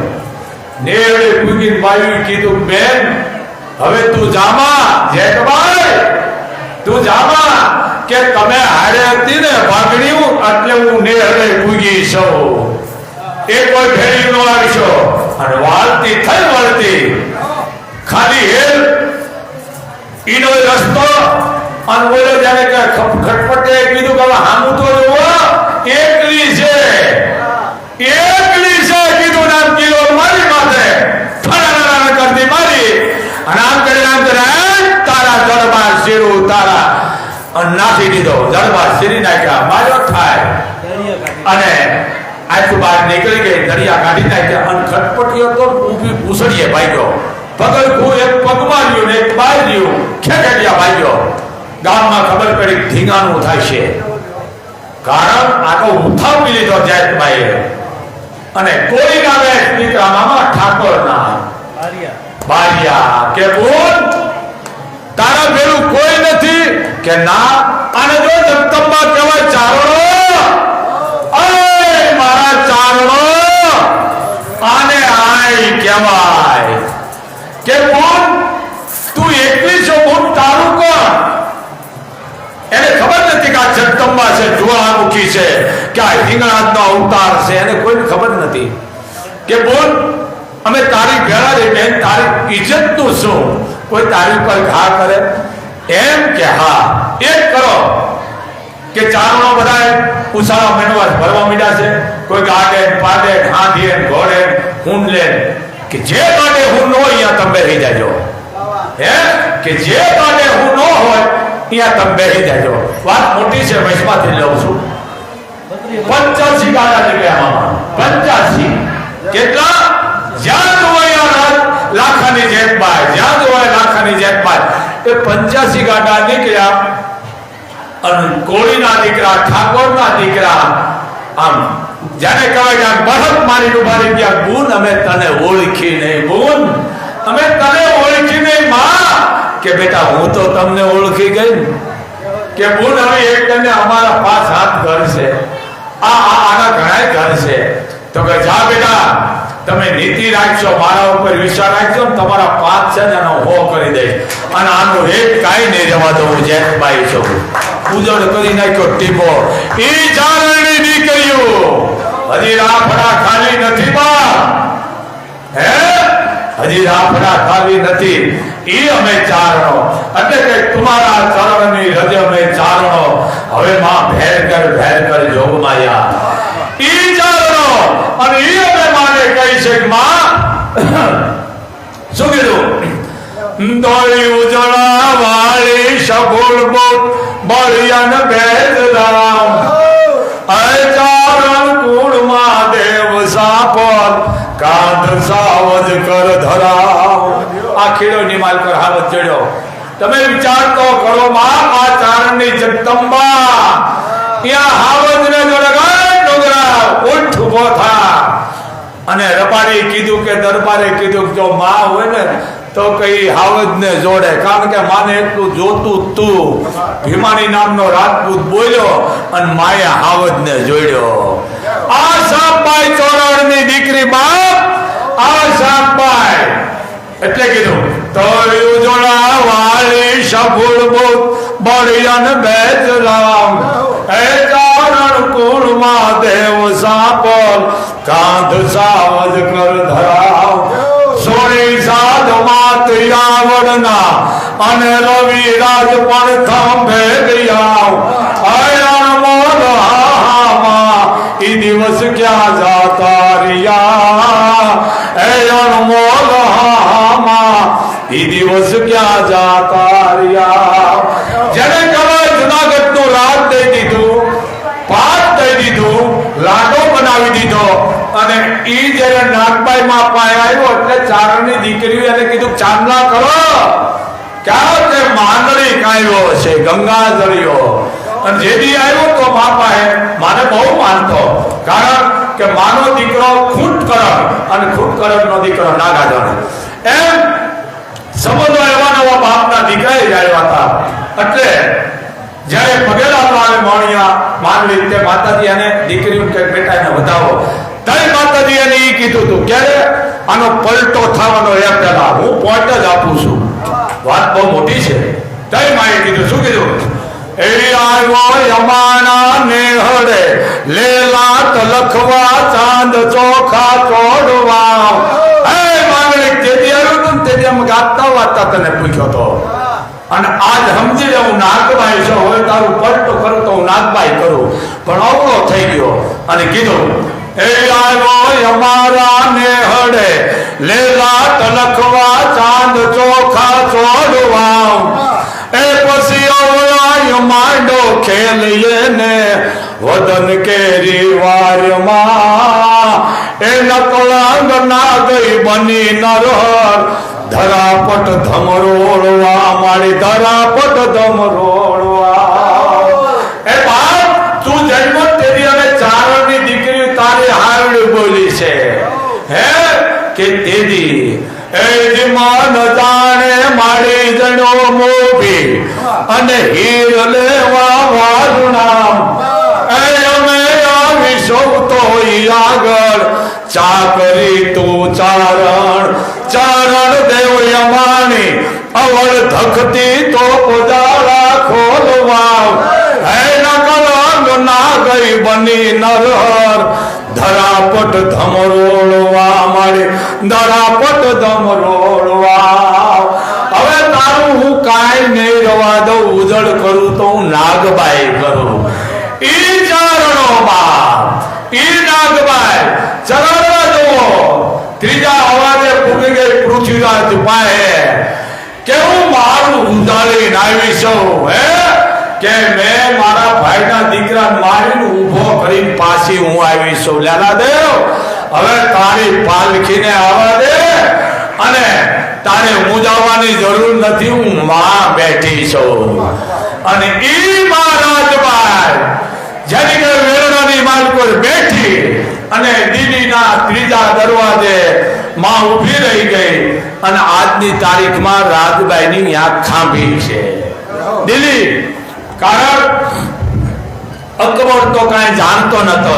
નેહળે પુગીને બાયું કીધું બેન હવે તું જામા જેતભાઈ તું જામા કે તમે હારે હતી ને ભાગણીયું એટલે હું નેહળે પુગી છું એ કોઈ ભેળી નો આવશો અને વાળતી થઈ વળતી ખાલી હેલ ઈનો રસ્તો અને બોલે જાણે કે ખટપટે કીધું કે હામું તો જોવો એકલી છે કીધું નામ કિલો મારી માથે ફરાના કરતી મારી અને આમ કરે તારા દરબાર શેરું તારા અને નાખી દીધો દરબાર શેરી નાખ્યા માર્યો થાય અને આખું બહાર નીકળી ગઈ દરિયા કાઢી નાખ્યા અને ખટપટીઓ તો ઊભી પૂછડીએ ભાગ્યો પગલખું એક પગમાં રહ્યું ને એક બાય રહ્યું ખેકડિયા ભાગ્યો ગામમાં ખબર પડી ધીંગાણું થાય છે કારણ આનો ઉઠાવી લીધો જેતભાઈએ અને કોઈ નામે દીકરા મામા ઠાકોર ના બારિયા કે બોલ તારા ભેરું કોઈ નથી કે ના અને જો જગદંબા કહેવાય ચારણો અરે મારા ચારણો આને આય કહેવાય કે બોલ તું એકલી છો હું તારું કોણ એને ખબર નથી કે આ જગદંબા છે જ્વાળામુખી છે કે આ હિંગળાજનો અવતાર છે એને કોઈને ખબર નથી કે બોલ અમે તારી ભેળા રહી બેન તારી ઇજ્જતનું શું કોઈ તારી ઉપર ઘા કરે એમ કે હા એક કરો કે ચારણો બધા ઉસાળા મેનવા ભરવા મીડ્યા છે, કોઈ ગાડે પાડે હાંધીએ ઘોડે હુંડ લે કે જે ગાડે હું નો અહીંયા તમે બેહી જાજો, હે કે જે ગાડે હું નો હોય અહીંયા તમે બેહી જાજો. વાત મોટી છે, વૈશ્વાથી લઉં છું. 85 ગાડા નીકળ્યા મામા, 85 કેટલા? જ્યાં જોયા લાખાની જેતબાઈ, જ્યાં જોયા લાખાની જેતબાઈ. એ 85 ગાડા નીકળ્યા અને કોળીના દીકરા, ઠાકોરના દીકરા, આમ જાને કહેવાય કે બળદ મારી ઉભારી ગયા, ગુણ અમે તને ઓળખી નહીં, ગુણ અમે તને ઓળખી નહીં માં. કે બેટા હું તો તમને ઓળખી ગઈ કે ગુણ હવે એક તને અમારા 5-7 ઘર છે, આના ઘણા ઘર છે. તો કે જા બેટા તમે નીતિ રાખશો, મારા ઉપર વિશ્વાસ રાખશો, તમારા 5 છે ને હો કરી દઈશ. અને આનું એક કાંઈ નહીં રહેવા દઉં. જેઠબાઈ છું ઉજળ કરી નાખ્યો ટીપો. એ ચારણની દીકરીઓ હજી રાફડા ખાલી નથી બા, હે હજી રાફડા ખાલી નથી. એ અમે ચારણો એટલે કે તમારા ચરણની રજ અમે ચારણો. હવે માં ભેર કર જોગમાયા. ઈ ચારણો અને ઈ અમે માને કહી છે કે માં શું કીધું? દોડી ઉજળા વાળી સગુલ બોટ બળિયન બેદરામ. અય ચારણ કુળમાં દેવ સાપર કાંધ સાવજ કર ધરાવ. આ ખીડો નિમાલ કર હાવત ચડ્યો. તમે વિચાર તો કરો માં, આ ચારણની જગદંબા ત્યાં હાવજ ને ડોગરા ઉઠ ઉભો થા. અને રબારી કીધું કે દરબારે કીધું જો માં હોય ને તો કઈ હાવજ ને જોડે, કારણ કે માને એટલું જોતું તું. ભીમાની નામનો રાજપૂત બોલ્યો અને માએ હાવજ ને જોડ્યો. આ સાપભાઈ ચોરાણની દીકરી બાપ, આ સાપભાઈ એટલે કીધું તો ઉજળા વાળી સફુલ બોટ બળિયન બેજરામ. એ ચારણ કુળમાં દેવ સાપર કાંધ સાવજ કર ધરાવ. સોની સાધમાં તિરાવડના અને રવિ રાજ પણ થંભે ગયા. અયણ મોલ હામાં ઈ દિવસ ક્યાં જાતા રહ્યા. અયણ મોલ હામાં ઈ દિવસ ક્યાં જાતા રહ્યા. જેને કહેવાય જુનાગઢ નું રાજ દઈ દીધું, પાટ દઈ દીધું, લાડો બનાવી દીધો. અને ઈ જયારે નાગબાઈ માં પાય આવ્યો એટલે ચારણની દીકરીઓ એને કીધું ચાંદલા કરો. ક્યાં તે માંડળી કાઢ્યો છે ગંગા જળિયો. અને જેથી આવ્યો તો મા પાએ માને બહુ માનતો, કારણ કે માનો દીકરો ખૂટ કરણ અને ખૂટ કરણ નો દીકરો નાગા જણ. એમ સંબંધો એવા નવા બાપના દીકરા જ આવ્યા હતા. એટલે જયારે પગેલા આવે મોણિયા માંડવી તે માતાજી અને દીકરીઓ કે બેટા એને વધાવો. તારી માતાજી એને ઈ કીધું તું ક્યારે આનો પલટો થવાનો એ પહેલા હું પોઈન્ટ જ આપું છું. વાત બહુ મોટી છે. તારી માએ કીધું શું કીધું? એ આવ્યો યમાના નેહડે લેલાટ લખવા ચાંદ ચોખા ચોડવા. એ માંગણી તેથી આવ્યું તું તેથી અમે ગાતા વાતા તને પૂછ્યો તો. અને આજ સમજી લે હું નાગબાઈ છો, હવે તારું પલટો કરું તો હું નાગબાઈ કરું. પણ અવળો થઈ ગયો અને કીધું એ આવ્યો અમારા નેહડે લેલાટ લખવા ચાંદ ચોખા ચોડવા. એ પછી અવળાય માંડો ખેલીએ ને વદન કેરી વારમાં. એ નકળાંગ ના ગઈ બની નરહર ધરાપટ ધમરોળવા. મારી ધરાપટ ધમરોળવા. એ બાપ તું જન્મ તેરી અને ચારણની દીકરી તારી હારડી બોલી છે, હે કે તેદી એ જીમાન જાણે મારી જણો મોભી અને હીર લેવા વારુણા. એ અમે આવીશું તો આગળ ચાકરી તું ચારણ. ચારણ દેવ યમાની અવળ ધખતી તો ઉજાળા ખોલવા. હે નકળંગ ના ગઈ બની નરહર ધરાપટ ધમરોળવા. મારી ધરાપટ ધમરોળવા. હવે તારું હું કાંઈ નહીં રવા દઉં. ઉજળ કરું તો હું નાગબાઈ કરું. ઈ ચારણો બાપ ઈ નાગભાઈ ચરણવા જુઓ ત્રીજા અવાજે પૂરી ગઈ પૃથ્વીરાજ પાસે કે હું મારું ઉંધાડીને આવી છું હે કે મેં મારા ભાઈના દીકરાને મારીને ઊભો કરીને પાછી હું આવી છું લાલાદેવ હવે તારી પાલખીને આવવા દે અને તારે મૂંઝાવાની જરૂર નથી હું માં બેઠી છું અને ઈ મહારાજભાઈ જેની કે વેરણાની માલ પર બેઠી અને દિલ્હીના ત્રીજા દરવાજે માં ઊભી રહી ગઈ અને આજની તારીખમાં રાજબાઈની આંખ ખાંભી છે દિલ્હી કારણ અકબર તો કાંઈ જાણતો નતો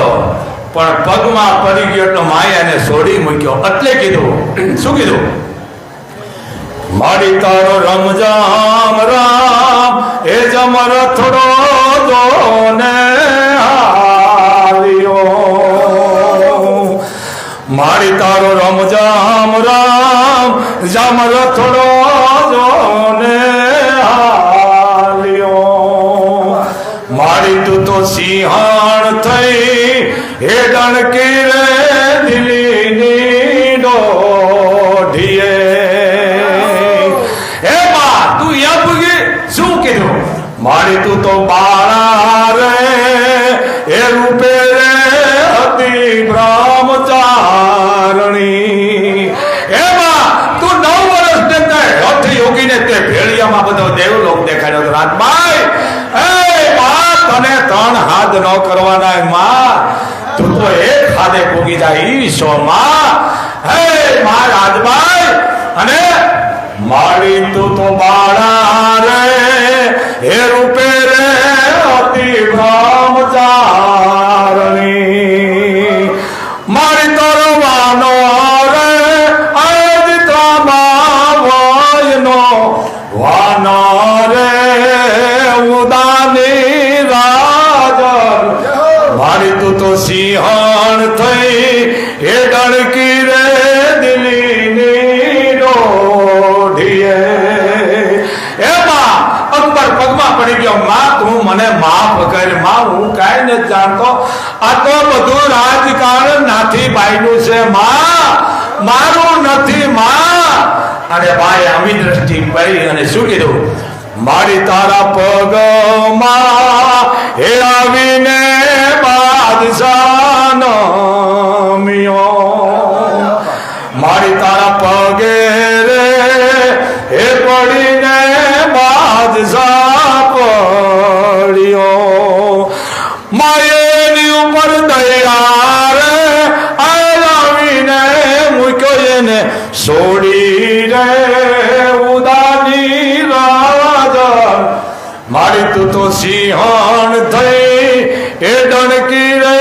પણ પગમાં પડી ગયો એટલે માએ એને છોડી મૂક્યો એટલે કીધું શું કીધું મારી તારો રમજામ રામ એ જમર થોડો જોને હાલ્યો મારી તારો રમજામ રામ જમર થોડો જોને હાલ્યો મારી તું તો સિંહાણ થઈ હે ડણકી રે દિલ્હીની દોઢીએ હે બા તું યા પૂગી શું કીધું મારી તું તો બાળા રે એ રૂપે રે હતી બ્રહ્મચારણી હે બા તું 9 વર્ષ ને તે રથ યોગીને તે ભેળિયામાં બધો દેવલોક દેખાડ્યો રાજભાઈ તને 3 હાથ ન કરવાના માં તું તો એક હાથે પોગી જાય ઈશો માં હે માં રાજભાઈ અને મારી તું તો બાળા રે હે રૂપે રે અતિ બ્રહ્મચારણી મારી તો રવાનો રે આજ ત્રામા વયનો વાનો રે ઉદાની મારી તું તો સિંહણ થઈ એ ડણકી રે દિલ્હીની દોઢીએ એમાં અકબર પગમાં પડી ગયો માં તું મને માફ કર માં હું કાંઈ નથી જાણતો આ તો બધું રાજકારણ નાથી બાઈનું છે માં મારું નથી માં અને ભાઈ અમી દ્રષ્ટિ પડી અને શું કીધું મારી તારા પગમાં હે આવીને બાદશાહનો મિયો મારી તારા પગે રે હે પડીને બાદશાહ પડ્યો માયેની ઉપર દયા રે આવીને મૂક્યો એને છોડી રે ઉદાની મારી તું તો સિંહણ થઈ એ ડણકી રે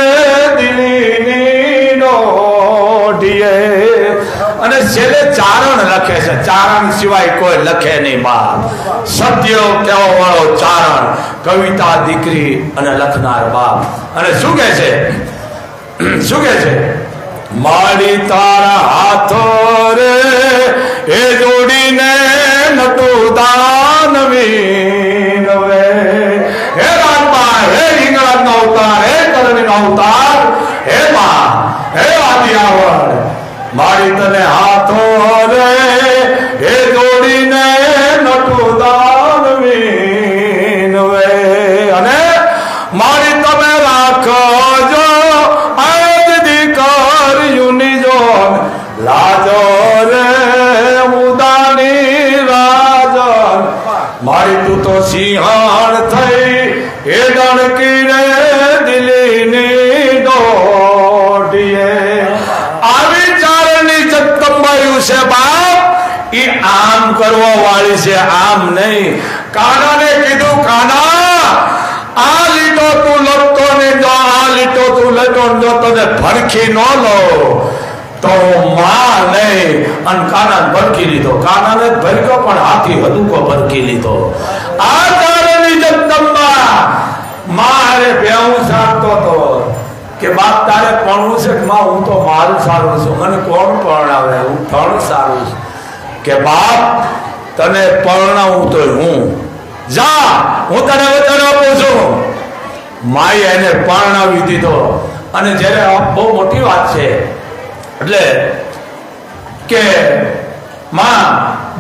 દિલ્હીની દોઢીએ અને છેલ્લે ચારણ લખે છે ચારણ સિવાય કોઈ લખે નહીં બાપ સત્ય કહેવા વાળો ચારણ કવિતા દીકરી અને લખનાર બાપ અને શું કહે છે મારી તારા હાથો રે એ જોડીને નટુ દાનવી નવે હે રામા હે હિંગળાજનો અવતાર હે કરણીનો અવતાર હે માં હે આદિયાવર મારી તને હાથો રે એ જોડીને નટુ દાનવી નવે અને મારી તમે રાખજો આજ દીકરીઓની જોન લાજો રે ઉદાની રાજન મારી તું તો સિંહણ થઈ એ ડણકી રે દિલ્હીની દોઢીએ આવી ચારણની જગદંબાયું છે બાપ ઈ આમ કરવા વાળી છે આમ નહીં કાનાને કીધું કાના આ લીટો તું લટતો ને જો આ લીટો તું લટો જો તને ભરખી ન લો તો માં નહીં અને કાના ભરખી લીધો કાનાને ભરખ્યો પણ હાથી હદુકો ભરખી લીધો આ ચારણની જગદંબા મારે બેવું સારતો તો કે બાપ તારે ભણવું છે કે માં હું તો મારું સારું છું મને કોણ પરણાવે હું ભણ સારું છું કે બાપ તને પરણાવું તો હું જા હું તને વચન આપું છું માએ એને પરણાવી દીધો. અને જ્યારે આ બહુ મોટી વાત છે એટલે કે માં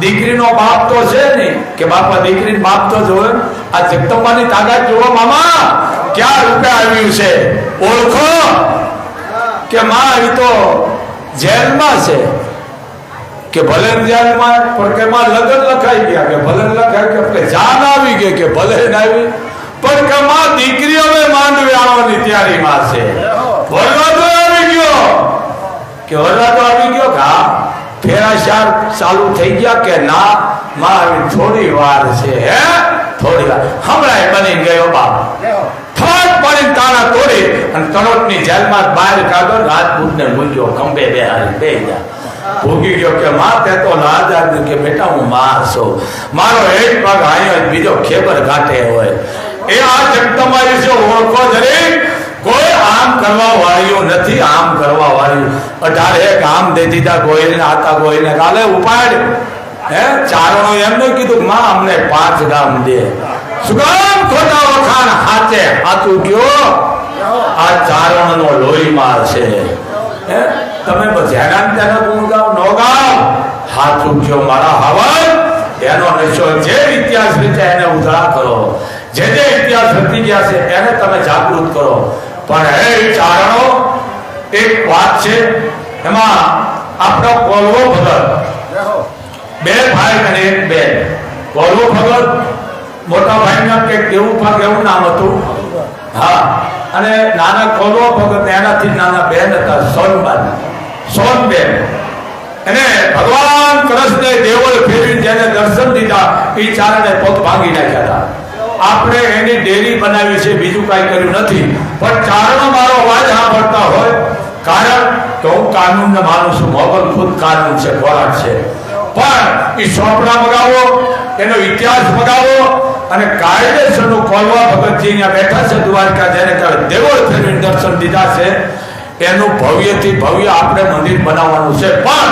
દીકરીનો બાપ તો છે નહીં કે બાપા દીકરી બાપ તો જોવે. આ જગદંબાની તાકાત જોવો મામા, ક્યાં રૂપે આવ્યું છે ઓળખો કે માં આવી તો જેલમાં છે કે ભલે જેલમાં પણ કે માં લગ્ન લખાઈ ગયા કે ભલે લખાઈ કે જાન આવી ગઈ કે ભલે ના આવી પણ કે માં દીકરી હવે માંડવી આવવાની તૈયારીમાં છે. વરરાજો આવી ગયો કે વરરાજો આવી ગયો કે હા ફેરાશાર ચાલુ થઈ ગયા કે ના માં આવી થોડી વાર છે. હે થોડી વાર હમણાં બની ગયો બાપ ફાટ પડી તાળા તોડી અને તણોટની જેલમાં બહાર કાઢો. રાજપૂતને મૂક્યો ખંભે બેહારી બે જા ભોગી ગયો કે માં તે તો લાજ કે બેટા હું માં છું, મારો એક પગ આયો બીજો ખેબર ઘાટે હોય. એ આ જગદંબા વિશે ઓળખો જરી. કોઈ આમ કરવા વાળ્યું નથી, આમ કરવા વાળ્યું 18 આમ દે દીધા ગોયલને આતા ગોયલને કાલે ઉપાડ. હે ચારણો એમને કીધું માં અમને 5 ગામ દે. શું કામ ખોટા વખાણ હાચે હાચું કયો. આ ચારણનો લોહીમાં છે. હે તમે બજાના તેના ગુણ ગાવ નો ગાવ હાચું કયો મારા હવન. એનો નશો જે ઇતિહાસ રીતે એને ઉધડા કરો, જે ઇતિહાસ રચી ગયા છે એને તમે જાગૃત કરો. પણ હે ચારણો એક વાત છે એમાં આપણો કોલવો ભગત 2 ભાઈ અને 1 બેન. કોલવો ભગત મોટા ભાઈના કે કેવું ભાગ એવું નામ હતું. હા અને નાના કોલવો ભગત એનાથી નાના બેન હતા સોનબેન. અને ભગવાન કૃષ્ણે દેવળ ફેરવી જેને દર્શન દીધા એ ચારણે પગ ભાંગી નાખ્યા હતા. આપણે એની ડેરી બનાવી છે, બીજું કાંઈ કર્યું નથી. પણ ચારણો મારો અવાજ સાંભળતા હોય કારણ કે હું કાનૂનને માનું છું. મોગલ ખુદ કાનૂન છે, ખોરાક છે. પણ એ ચોપડા મગાવો, એનો ઇતિહાસ મગાવો અને કાયદેસરનું કોલવા ભગતજી અહીંયા બેઠા છે દ્વારકા જેને દેવળ ફેરવીને દર્શન દીધા છે એનું ભવ્યથી ભવ્ય આપણે મંદિર બનાવવાનું છે. પણ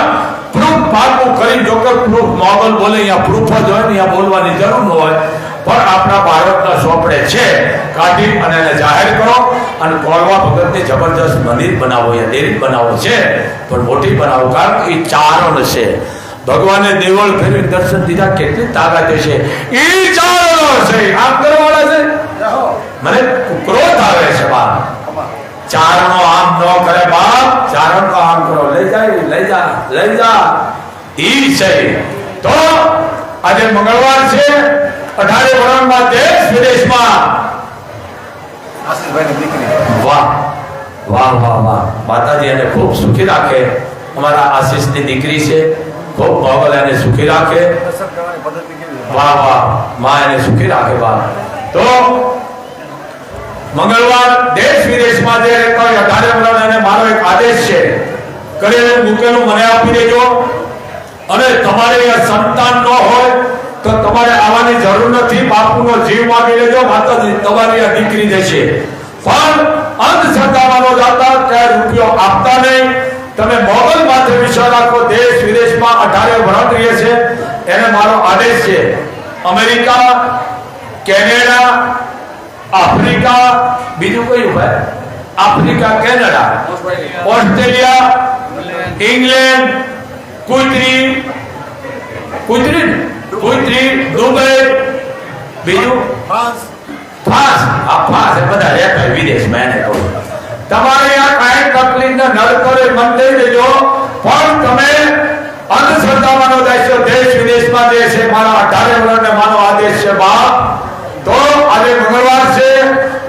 પ્રૂફ પાકું કરી જો કે પ્રૂફ મોગલ બોલે અહીંયા પ્રૂફ જ હોય ને અહીંયા બોલવાની જરૂર ન હોય. પણ આપણા ભારતના ચોપડે છે, કાઢી અને એને જાહેર કરો અને કોલવા ભગતની જબરદસ્ત મંદિર બનાવો, અહીંયા ડેરી બનાવો છે પણ મોટી બનાવો. કારણ કે એ ચારણ છે. ભગવાને દેવળ ફેરવી દર્શન દીધા કેટલી તાકાત છે. એ ચારણો છે. આમ કરવાવાળા છે. મને ક્રોધ આવે છે બાપ. ચારણો આમ ન કરે બાપ. ચારણ તો આમ કરો. લઈ જા ઈ છે. તો આજે મંગળવાર છે. 18 વર્ષમાં દેશ વિદેશમાં વાહ વાહ વાહ વાહ. માતાજી એને ખૂબ સુખી રાખે. અમારા આશીષની દીકરી છે. ખૂબ મોગલ એને સુખી રાખે. વાહ વાહ માં એને સુખી રાખે બાપ. તો મંગળવાર દેશ વિદેશમાં જે રહેતા હોય 18 વર્ષ એને મારો એક આદેશ છે કરેલું મૂકેલું મને આપી દેજો. અને તમારે સંતાન ન હોય તો તમારે આવવાની જરૂર નથી. બાપુનો જીવ માગી લેજો, માતાજી તમારી આ દીકરી જશે. પણ અંધશ્રદ્ધામાં ન જાતા, ક્યાંય રૂપિયો આપતા નહીં. તમે મોગલ માથે વિશ્વાસ રાખો. દેશ વિદેશમાં 18 વર્ષ રહે છે એને મારો આદેશ છે. અમેરિકા, કેનેડા, આફ્રિકા, બીજું કયું ભાઈ? આફ્રિકા, કેનેડા, ઓસ્ટ્રેલિયા, ઇંગ્લેન્ડ, કુતરી, દુબઈ, બીજું ફ્રાંસ. આ ફ્રાંસ એ બધા રહેતા વિદેશમાં. એને કહું તમારે આ કાંઈ તકલીફ ને નળ કરે મન દઈ દેજો. પણ તમે અંધશ્રદ્ધામાં નો જાય છે. દેશ વિદેશમાં જે છે મારા 18 વર્ષને મારો આદેશ છે બાપ. તો આજે મંગળવાર છે.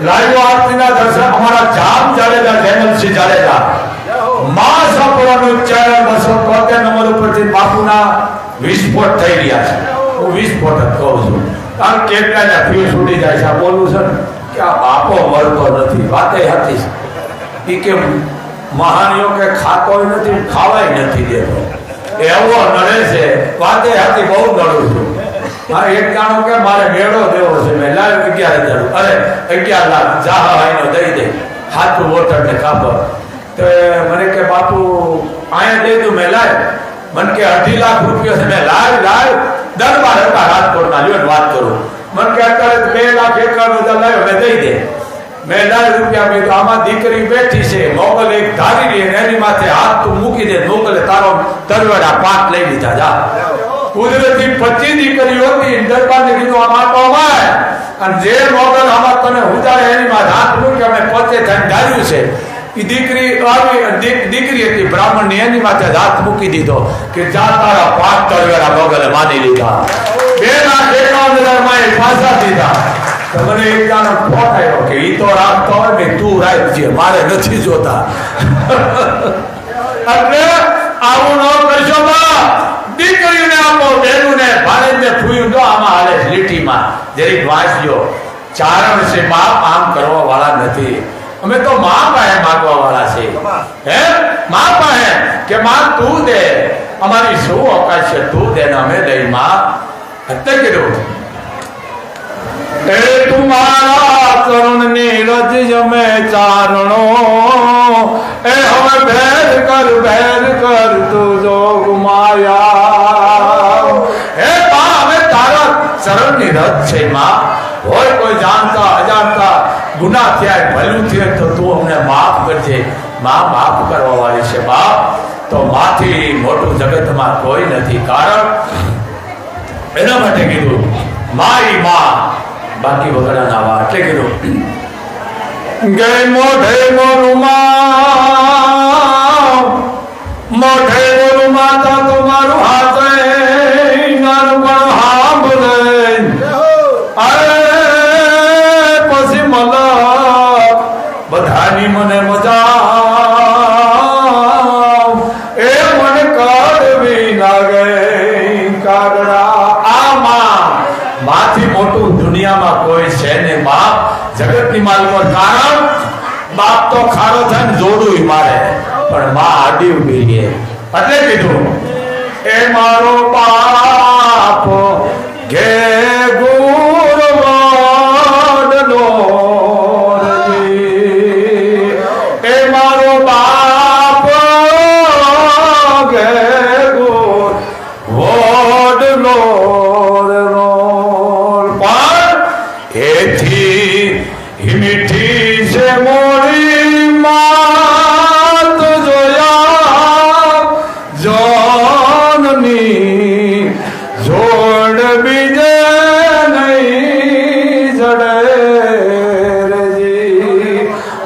લાઈવ આરતીના દર્શન અમારા જામ જાડેજા, જયમલસિંહ જાડેજા માં સાપવાનું ચેનલ 273 નંબર ઉપરથી બાપુના વિસ્ફોટ થઈ રહ્યા છે. હું વિસ્ફોટ જ કહું છું કારણ કે કેટલાના ફ્યુઝ ઉડી જાય છે. બોલું છે કે આ બાપો મળતો નથી. વાતે હતી એ કે મહાનીઓ કે ખાતો નથી, ખાવાય નથી દેતો. એવો નડે છે. વાતે હતી બહુ નડું છું. મારે એક જાણો કે મારે મેળો દેવો છે. મેં લાવ્યો 11,000. અરે 11 લાખ જાહા આઈનો દઈ દે હાથું વોટર ને કાપડ. તો મને કે બાપુ અહીંયા દઈ દઉં. મેં લાવ. મને કે 2.5 લાખ રૂપિયા છે. મેં લાવ દરબાર હતા રાજકોટના. લ્યો વાત કરું. મને કે અત્યારે 2,51,000 લાવ્યો. મેં દઈ દે. મેં 10 રૂપિયા મેં આમાં દીકરી બેઠી છે, મોગલ એક ધારી લે એની માથે હાથ તું મૂકી દે, મોગલે તારો તરવેડા 5 લઈ લીધા. જા કુદરતી 25 દીકરીઓ હતી, દરબારને કીધું આમાં તો અમાય, અને જે મોગલ આમાં તને ઉતારે એની માથે હાથ મૂકી અમે પોતે થઈને ધાર્યું છે. એ દીકરી આવી દીકરી હતી બ્રાહ્મણ ની, એની માથે હાથ મૂકી દીધો કે જા તારા 5 તરવેડા મોગલે માની લીધા. 2,51,000 માં એ પાછા દીધા. તો મને એક દાનો ફોટ આવ્યો કે ઈ તો રાખતો હોય ને તું રાખજે, મારે નથી જોતા. એટલે આવું ન કરશો બા, દીકરીને આપો, બહેનોને ભાણેજને ફૂયું તો આમાં હાલે લીટીમાં જરીક વાંચજો. ચારણ છે બાપ આમ કરવા વાળા નથી, અમે તો મા પાસે માંગવા વાળા છે. હે મા પાસે કે માં તું દે, અમારી શું ઓકાત છે, તું દે ને અમે લઈ. માં એટલે કીધું એ તુમારા ચરણ ની રજ જમે ચારણો, એ હવે ભેર કર તું જોગ માયા. હે બા અમે તારા ચરણ ની રજ છે. માં હોય કોઈ જાણતા અજાણતા ગુનાહ થયા, ભલું થયું તો તું અમને માફ કરજે. માં માફ કરવા વાળી છે. બાપ તો માથી મોટું જગતમાં કોઈ નથી. કારણ એના માટે કીધું મારી માં બાકી વગડાના વા. એટલે કીધું ગય મોઢે મોરુમાં, મોઢે મોરુમાં તો તમારું હાથે નાનપણ સાંભળે. અરે પછી મલક બધાની મને મજા, એ મને કડવી લાગે કાગડા. માથી મોટું દુનિયામાં કોઈ છે ને બાપ, જગતની માલકો. કારણ બાપ તો ખારો થાય ને જોડું મારે, પણ માં આડી ઉભી રહે. એટલે કીધું એ મારો બાપ ઘે ગુરવડલો, એ મારો બાપ ઘે ગુરવડલો. મીઠી છે મોરી માત જોયા જોનની, જોડ બીજે નહીં જડે રેજી.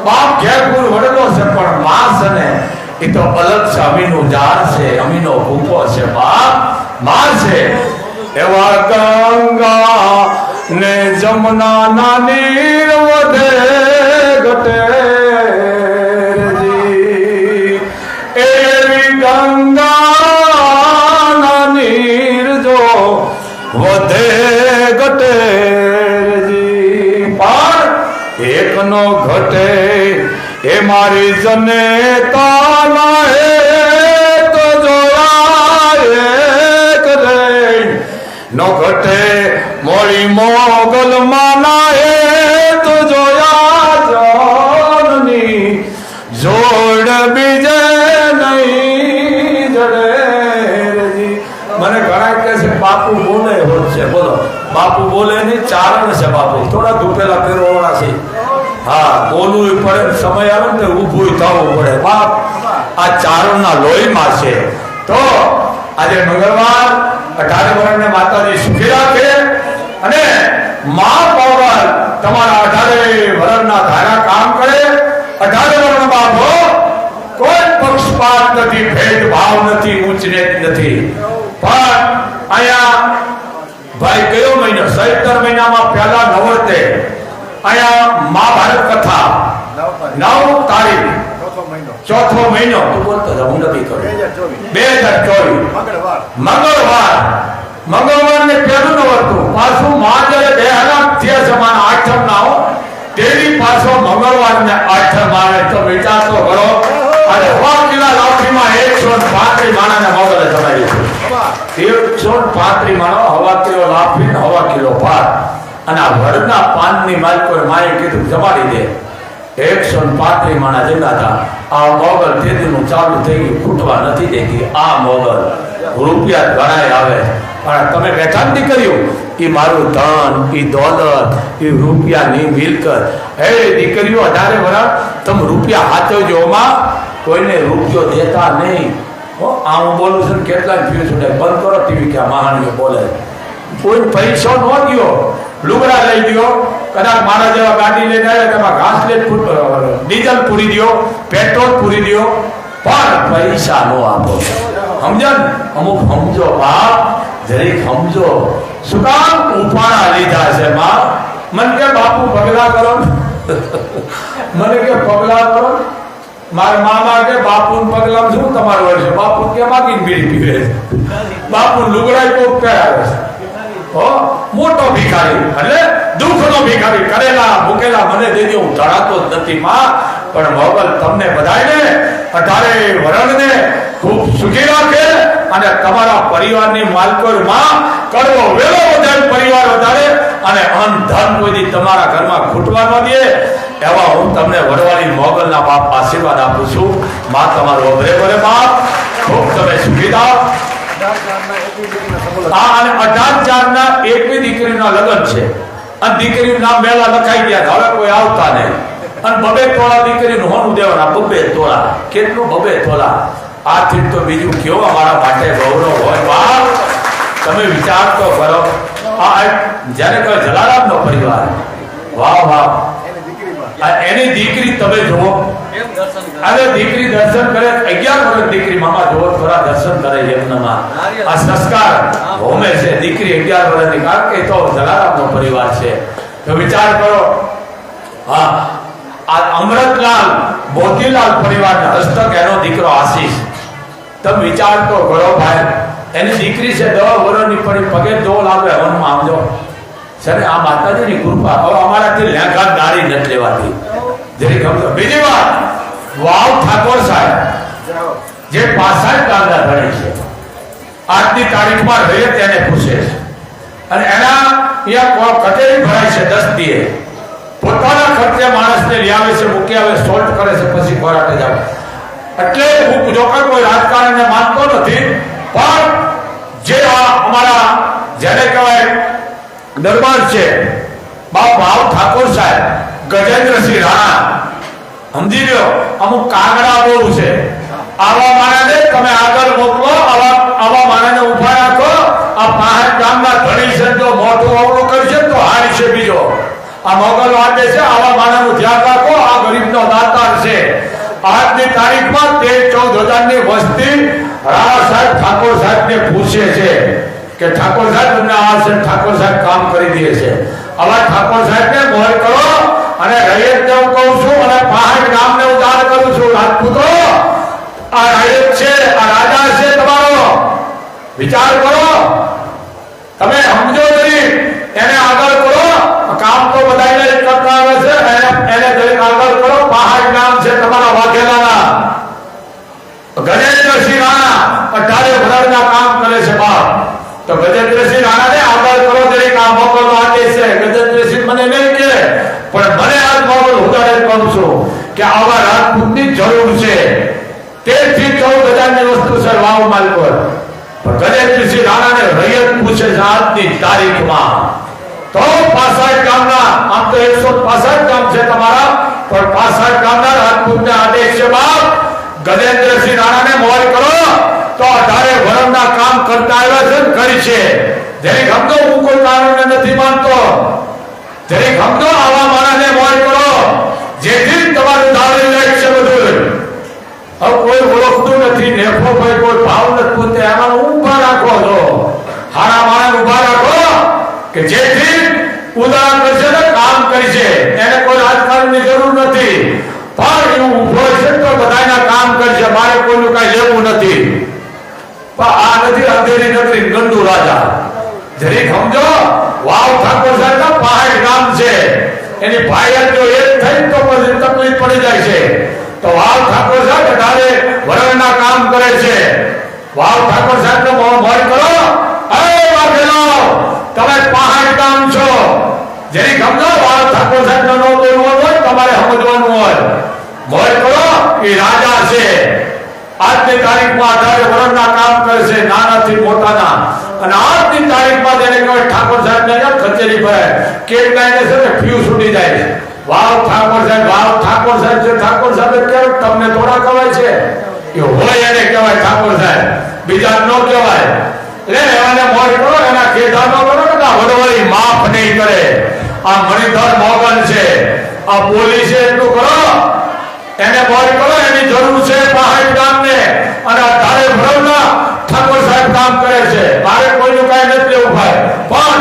બાપ ઘેરપુર વડલો છે પણ માં છે ને એ તો અલગ છે. અમીનું ઝાડ છે, અમીનો ભૂકો છે. બાપ માં છે. એવા ગંગા ને જમના ના નીર વધે ઘટે જી, એવી ગંગા ના નીર જો વધે ઘટે જી. પણ એકનો ઘટે એ મારી જનેતા ના, હે તો જોયા એક રે નો ઘટે મોરી મોગલ માના. હે તો જોયા જોનની, જોડ બીજે નહીં જડે જી. મને ઘણા કહે છે બાપુ બોલે હોત છે. બોલો બાપુ બોલે નહીં, ચારણ છે બાપુ. થોડા ધૂપેલા ફેરવાના છે. હા બોલવું પડે, સમય આવે ને ઊભું થવું પડે. બાપ આ ચારણના લોહીમાં છે. તો આજે મંગળવાર 18 વર્ષને માતાજી સુખી રાખે અને મા પાવર તમારા 18 વર્ષના ધારા કામ કરે. 18 વર્ષનો બાપો કોઈ પક્ષપાત નથી, ભેદભાવ નથી, ઊંચ નીચ નથી. પણ અહીંયા ભાઈ કયો મહિનો? 17 મહિનામાં પહેલા નવરતે અહીંયા મહાભારત કથા 9 તારીખ ચોથો મહિનો. તું બોલતો હું નથી કરું. 2024 મંગળવાર ને પહેલું નવરતું. પાછું માં જયારે 2000 થયા જમાના 8મ ના હો, તેની પાછો મંગળવાર ને 8મ આવે. તો વિચાર તો કરો. અને 1 કિલો લાઠીમાં 135 માણાને મોગલે જમાડી છે. 135 માણો, 1 કિલો લાઠી ને 1 કિલો ભાત. અને આ વડના પાનની માલિકોએ માએ કીધું જમાડી દે. 135 માણા જેટલા હતા. આ મોગલ તેદીનું ચાલુ થઈ ગયું, ખૂટવા નથી દેતી. આ મોગલ રૂપિયા ગણાય આવે. પણ તમે બેઠા નથી કર્યું, એ મારું ધન, એ દોલત, એ રૂપિયાની મિલકત. હે દીકરીઓ 18 વર્ષ તમે રૂપિયા હાચવજો, માં કોઈને રૂપિયો દેતા નહીં. આ હું બોલું છું કેટલા ફ્યુઝ ઉડે. બંધ કરો ટીવી, કે મહાણીઓ બોલે. કોઈ પૈસા ન દો, લુગડા લઈ દો, કદાચ મારા જેવા ગાડી લઈને આવ્યા તેમાં ઘાસ લઈને ડીઝલ પૂરી દો, પેટ્રોલ પૂરી દો, પણ પૈસા નો આપો. સમજણ? અમુક સમજો બાપ, જરીક સમજો. શું કામ ઉપાડા લીધા છે માં? મને કે બાપુ પગલા કરો, મને કે પગલા કરો. મારા મામા કે બાપુ પગલા શું તમારું હોય છે? બાપુ કે માગીને બીડી પીવે છે, બાપુ લુગડા કોક પહેરાવે છે. મોટો ભિખારી એટલે દુઃખનો ભિખારી, કરેલા મૂકેલા મને દેજો, હું ધરાતો જ નથી માં. પણ મોગલ તમને બધાને 18 વર્ષને ખૂબ સુખી રાખે અને તમારા પરિવારની માલકોમાં કરવો વેલો વધારે, પરિવાર વધારે અને અન્ન ધન કોઈ તમારા ઘરમાં ખૂટવા ન દે. એવા હું તમને વડવાળી મોગલના બાપ આશીર્વાદ આપું છું. માં તમારો અભરે ભરે બાપ, ખૂબ તમે સુખી થાઓ. અને 18/4 એકવી દીકરીના લગ્ન છે અને દીકરીનું નામ વહેલા લખાઈ ગયા. હવે કોઈ આવતા નહીં. અને 2 તોલા દીકરીનું હોનું દેવાના. 2 તોલા. કેટલું 2 તોલા? આથી તો બીજું કયો અમારા માટે ગૌરવ હોય બાપ. તમે વિચાર તો કરો. આ જ્યારે કહે જલારામનો પરિવાર, વાહ વાહ, એની દીકરી તમે જુઓ. અરે દીકરી દર્શન કરે, 11 વર્ષ દીકરી મામા જોવો થોડા દર્શન કરે એમનામાં. આ સંસ્કાર હોમે છે. દીકરી 11 વર્ષની, કારણ કે તો જલારામનો પરિવાર છે. તો વિચાર કરો. હા, આ અમૃતલાલ મોતીલાલ પરિવારના હસ્તક એનો દીકરો આશીષ. તમે વિચાર તો કરો ભાઈ. એની દીકરી છે 10 વર્ષની, પડી પગે ડોલ આવે વનમાં. આમજો સર, આ માતાજીની કૃપા. હવે અમારાથી લેંઘા ગાડી નથી લેવાતી. જરીક સમજો. બીજી વાત, વાવ ઠાકોર સાહેબ જે 65 ગામના ધણી છે, આજની તારીખમાં રહે તેને પૂછે છે અને એના અહીંયા કચેરી ભરાય છે 10 દીએ. પોતાના ખર્ચે માણસને લઈ આવે છે, મૂકી આવે, સોલ્ટ કરે છે, પછી ખોરાટે જ આવે. એટલે હું જોકર કોઈ રાજકારણને માનતો નથી, પણ જે અમારા જેને કહેવાય દરબાર છે બાપ ભાવ ઠાકોર સાહેબ, ગજેન્દ્રસિંહ રાણા, સમજી લો. અમુક કાગડા બહુ છે. આવા માણસને તમે આગળ મોકલો, આવા માણસને ઉભા રાખો. આ 65 ગામના ધણી છે, જો મોટું અવળું કરશે તો હારશે. બીજો આ મોગલ વાટે છે, આવા માણસનું ધ્યાન રાખો. આ ગરીબનો દાતાર છે. આજની તારીખમાં 13-14 હજારની વસ્તી રાણા સાહેબ ઠાકોર સાહેબને પૂછે છે કે ઠાકોર સાહેબ તમને આ છે, ઠાકોર સાહેબ કામ કરી દે છે. આવા ઠાકોર સાહેબને મોર કરો. અને રૈયતને હું કહું છું અને 65 ગામને ઉદાર કરું છું. રાજપૂતો, આ રૈયત છે, આ રાજા છે તમારો. વિચાર કરો. તમે સમજો જરી, એને આગળ કરો. કામ તો બધાને કરતા આવે છે, એને જરી આગળ કરો. 65 ગામ છે તમારા વાઘેલાના. ગજેન્દ્રસિંહ રાણા 18 વર્ષના કામ કરે છે બાપ. તો ગજેન્દ્રસિંહ રાણાને આગળ કરો. જરી કામ મોકલવા આદેશ છે. ગજેન્દ્રસિંહ મને નહીં કે, પણ મને આજ મોકલ ઉદાહરણ કહું છું કે આવા રાજપૂતની જરૂર છે. 13-14 હજારની વસ્તુ છે વાવ માલકોર. પણ ગજેન્દ્રસિંહ રાણાને રૈયત પૂછે છે આજની તારીખમાં. તો 65 ગામના, આમ તો 165 ગામ છે તમારા, પણ 65 ગામના રાજપૂતને આદેશ છે બાપ, ગજેન્દ્રસિંહ રાણાને મોર કરો. તો 18 વર્ષના કામ કરતા આવ્યા છે, કરી છે. જરીક સમજો, હું કોઈ કારણને નથી માનતો. જરીક સમજો, આવા માણસને મોર કરો, જેથી તમારું દારૂ લાયક છે બધું. હવે કોઈ ઓળખતું નથી, નેફો ભાઈ કોઈ ભાવ નથી પૂછતે, એમાં ઊભા રાખો છો. હારા માણસ ઊભા રાખો કે જેથી ઉદાહરણ કરશે ને કામ કરી છે. એને કોઈ રાજકારણની જરૂર નથી, પણ એવું ઊભો છે તો બધાના કામ કરશે. મારે કોઈનું કઈ લેવું નથી. પણ આ નથી અંધેરી નગરી, ગંડુ રાજા. જરીક સમજો. વાવ ઠાકોર સાહેબ 65 ગામ છે, એની ભાઈ જો એક થઈ તો પછી તકલીફ પડી જાય છે. તો વાવ ઠાકોર સાહેબ 18 વર્ષના કામ કરે છે. વાવ ઠાકોર સાહેબ નો મોર કરો. અરે વાઘેલો, તમે 65 ગામ છો. જરીક સમજો. વાવ ઠાકોર સાહેબ નો બોલવાનું હોય, તમારે સમજવાનું હોય. મોર કરો. એ રાજા છે. આજની તારીખમાં 18 વર્ષના કામ કરે છે, નાનાથી મોટાના. અને આજની તારીખમાં જેને કહેવાય ઠાકોર સાહેબ ને કચેરી ભરાય કેટલા એને છે ને ફ્યુ છૂટી જાય છે વાવ ઠાકોર સાહેબ છે ઠાકોર સાહેબ કેવું તમને થોડા કહેવાય છે એ હોય એને કહેવાય ઠાકોર સાહેબ બીજા ન કહેવાય લે એને મોડ કરો એના કેઢા ન કરો કે વડવાળી માફ નહીં કરે આ મણિધર મોગન છે આ પોલીસે એટલું કરો એને મોડ કરો એની જરૂર છે પહાડ ગામને અને આ ધારે ભરવના ઠાકોર સાહેબ કામ કરે છે મારે કોઈનું કાંઈ નથી લેવું ભાઈ પણ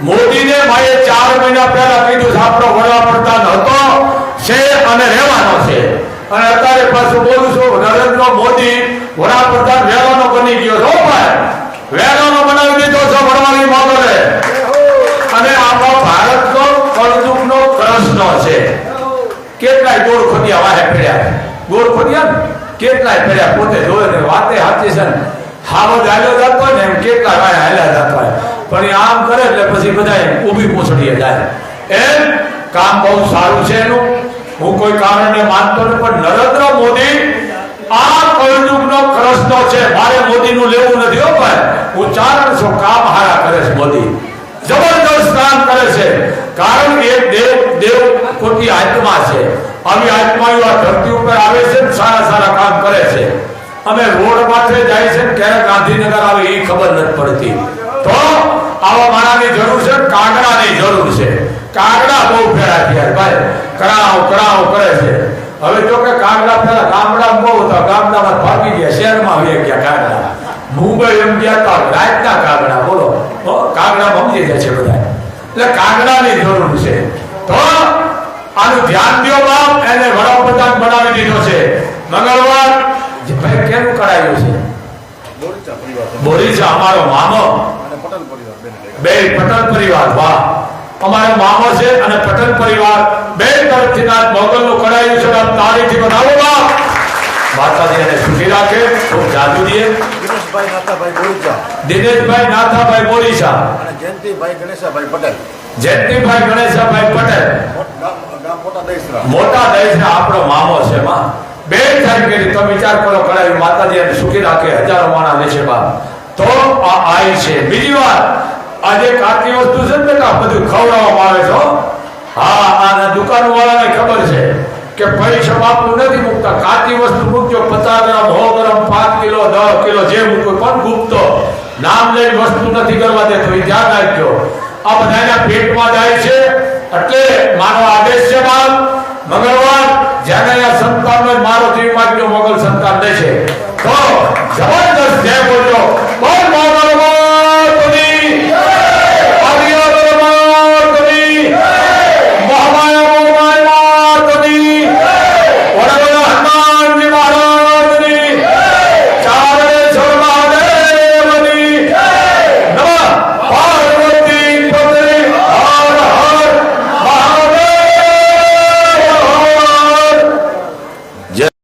મોદીને ભાઈએ 4 મહિના પહેલા કીધું આપણો વડાપ્રધાન હતો છે અને રહેવાનો છે અને અત્યારે પાછું બોલું છું નરેન્દ્ર મોદી વડાપ્રધાન રહેવાનો બની ગયો છો ભાઈ રહેવાનો બનાવી દીધો છે વડવાળી મોગલે અને આપણો ભારતનો કળયુગનો પ્રશ્ન છે કેટલાય ગોળ ખોડિયા વાહે પડ્યા ગોળ ખોડિયા કેટલાય પડ્યા પોતે જોયે ને વાતે સાચી છે ને હાવજ હાલ્યો જતો ને એમ કેટલા વાહે હાલ્યા જતો હોય પણ એ આમ કરે એટલે પછી બધા ઊભી પૂછડીએ જાય એમ કામ બહુ સારું છે એનું હું કોઈ કારણે માનતો નથી પણ નરેન્દ્ર મોદી આ કળયુગનો પ્રશ્ન છે મારે મોદીનું લેવું નથી હો ભાઈ હું ચારણ છું કામ હારા કરે છે મોદી જબરદસ્ત કામ કરે છે કારણ કે દેવ ખોટી આત્મા છે આવી આત્માઓ આ ધરતી ઉપર આવે છે સારા કામ કરે છે અમે રોડ માથે જાય છે ક્યારે ગાંધીનગર આવે એ ખબર નથી પડતી તો આવા માણાની જરૂર છે કાગડાની જરૂર છે કાગડા બહુ ફેરા થયા ભાઈ કરાવ કરે છે હવે જો કે કાગડા પેલા ગામડામાં બહુ હતા ગામડામાં ભાગી ગયા શહેરમાં આવી ગયા કાગડા મુંબઈ એમ ગયા તો રાતના કાગડા બોલો કાગડા સમજી જાય છે બધા એટલે કાગડાની જરૂર છે તો આનું ધ્યાન દો બાપ એને વડાપ્રધાન બનાવી દીધો છે મંગળવાર ભાઈ કેનું કરાયું છે બોરીચા અમારો મામો બે પટેલ પરિવાર વાહ અમારો મામો છે અને પટેલ પરિવાર બે તરફથી ના મોગલનું કરાયું છે તારીથી બનાવો બાપ માતાજી એને સુખી રાખે ખૂબ જાદુ દે દિનેશભાઈ નાથાભાઈ બોરીચા અને જયંતિભાઈ ગણેશાભાઈ પટેલ મોટા દેશના આપણો મામો છે માં બે થાય કે તમે વિચાર કરો કરાવી માતાજી એને સુખી રાખે હજારો માણા લેશે બાપ તો આ આઈ છે બીજી વાત આજે કાચી વસ્તુ છે ને કે બધું ખવડાવવામાં આવે છે હા આ દુકાન વાળાને ખબર છે કે પૈસા બાપનું નથી મૂકતા કાચી વસ્તુ મૂકજો 50 ગ્રામ 100 ગ્રામ 5 કિલો 10 કિલો જે મૂકવો પણ ગુપ્તો નામ લઈને વસ્તુ નથી કરવા દેતો એ ધ્યાન રાખજો આ બધાના પેટમાં જાય છે એટલે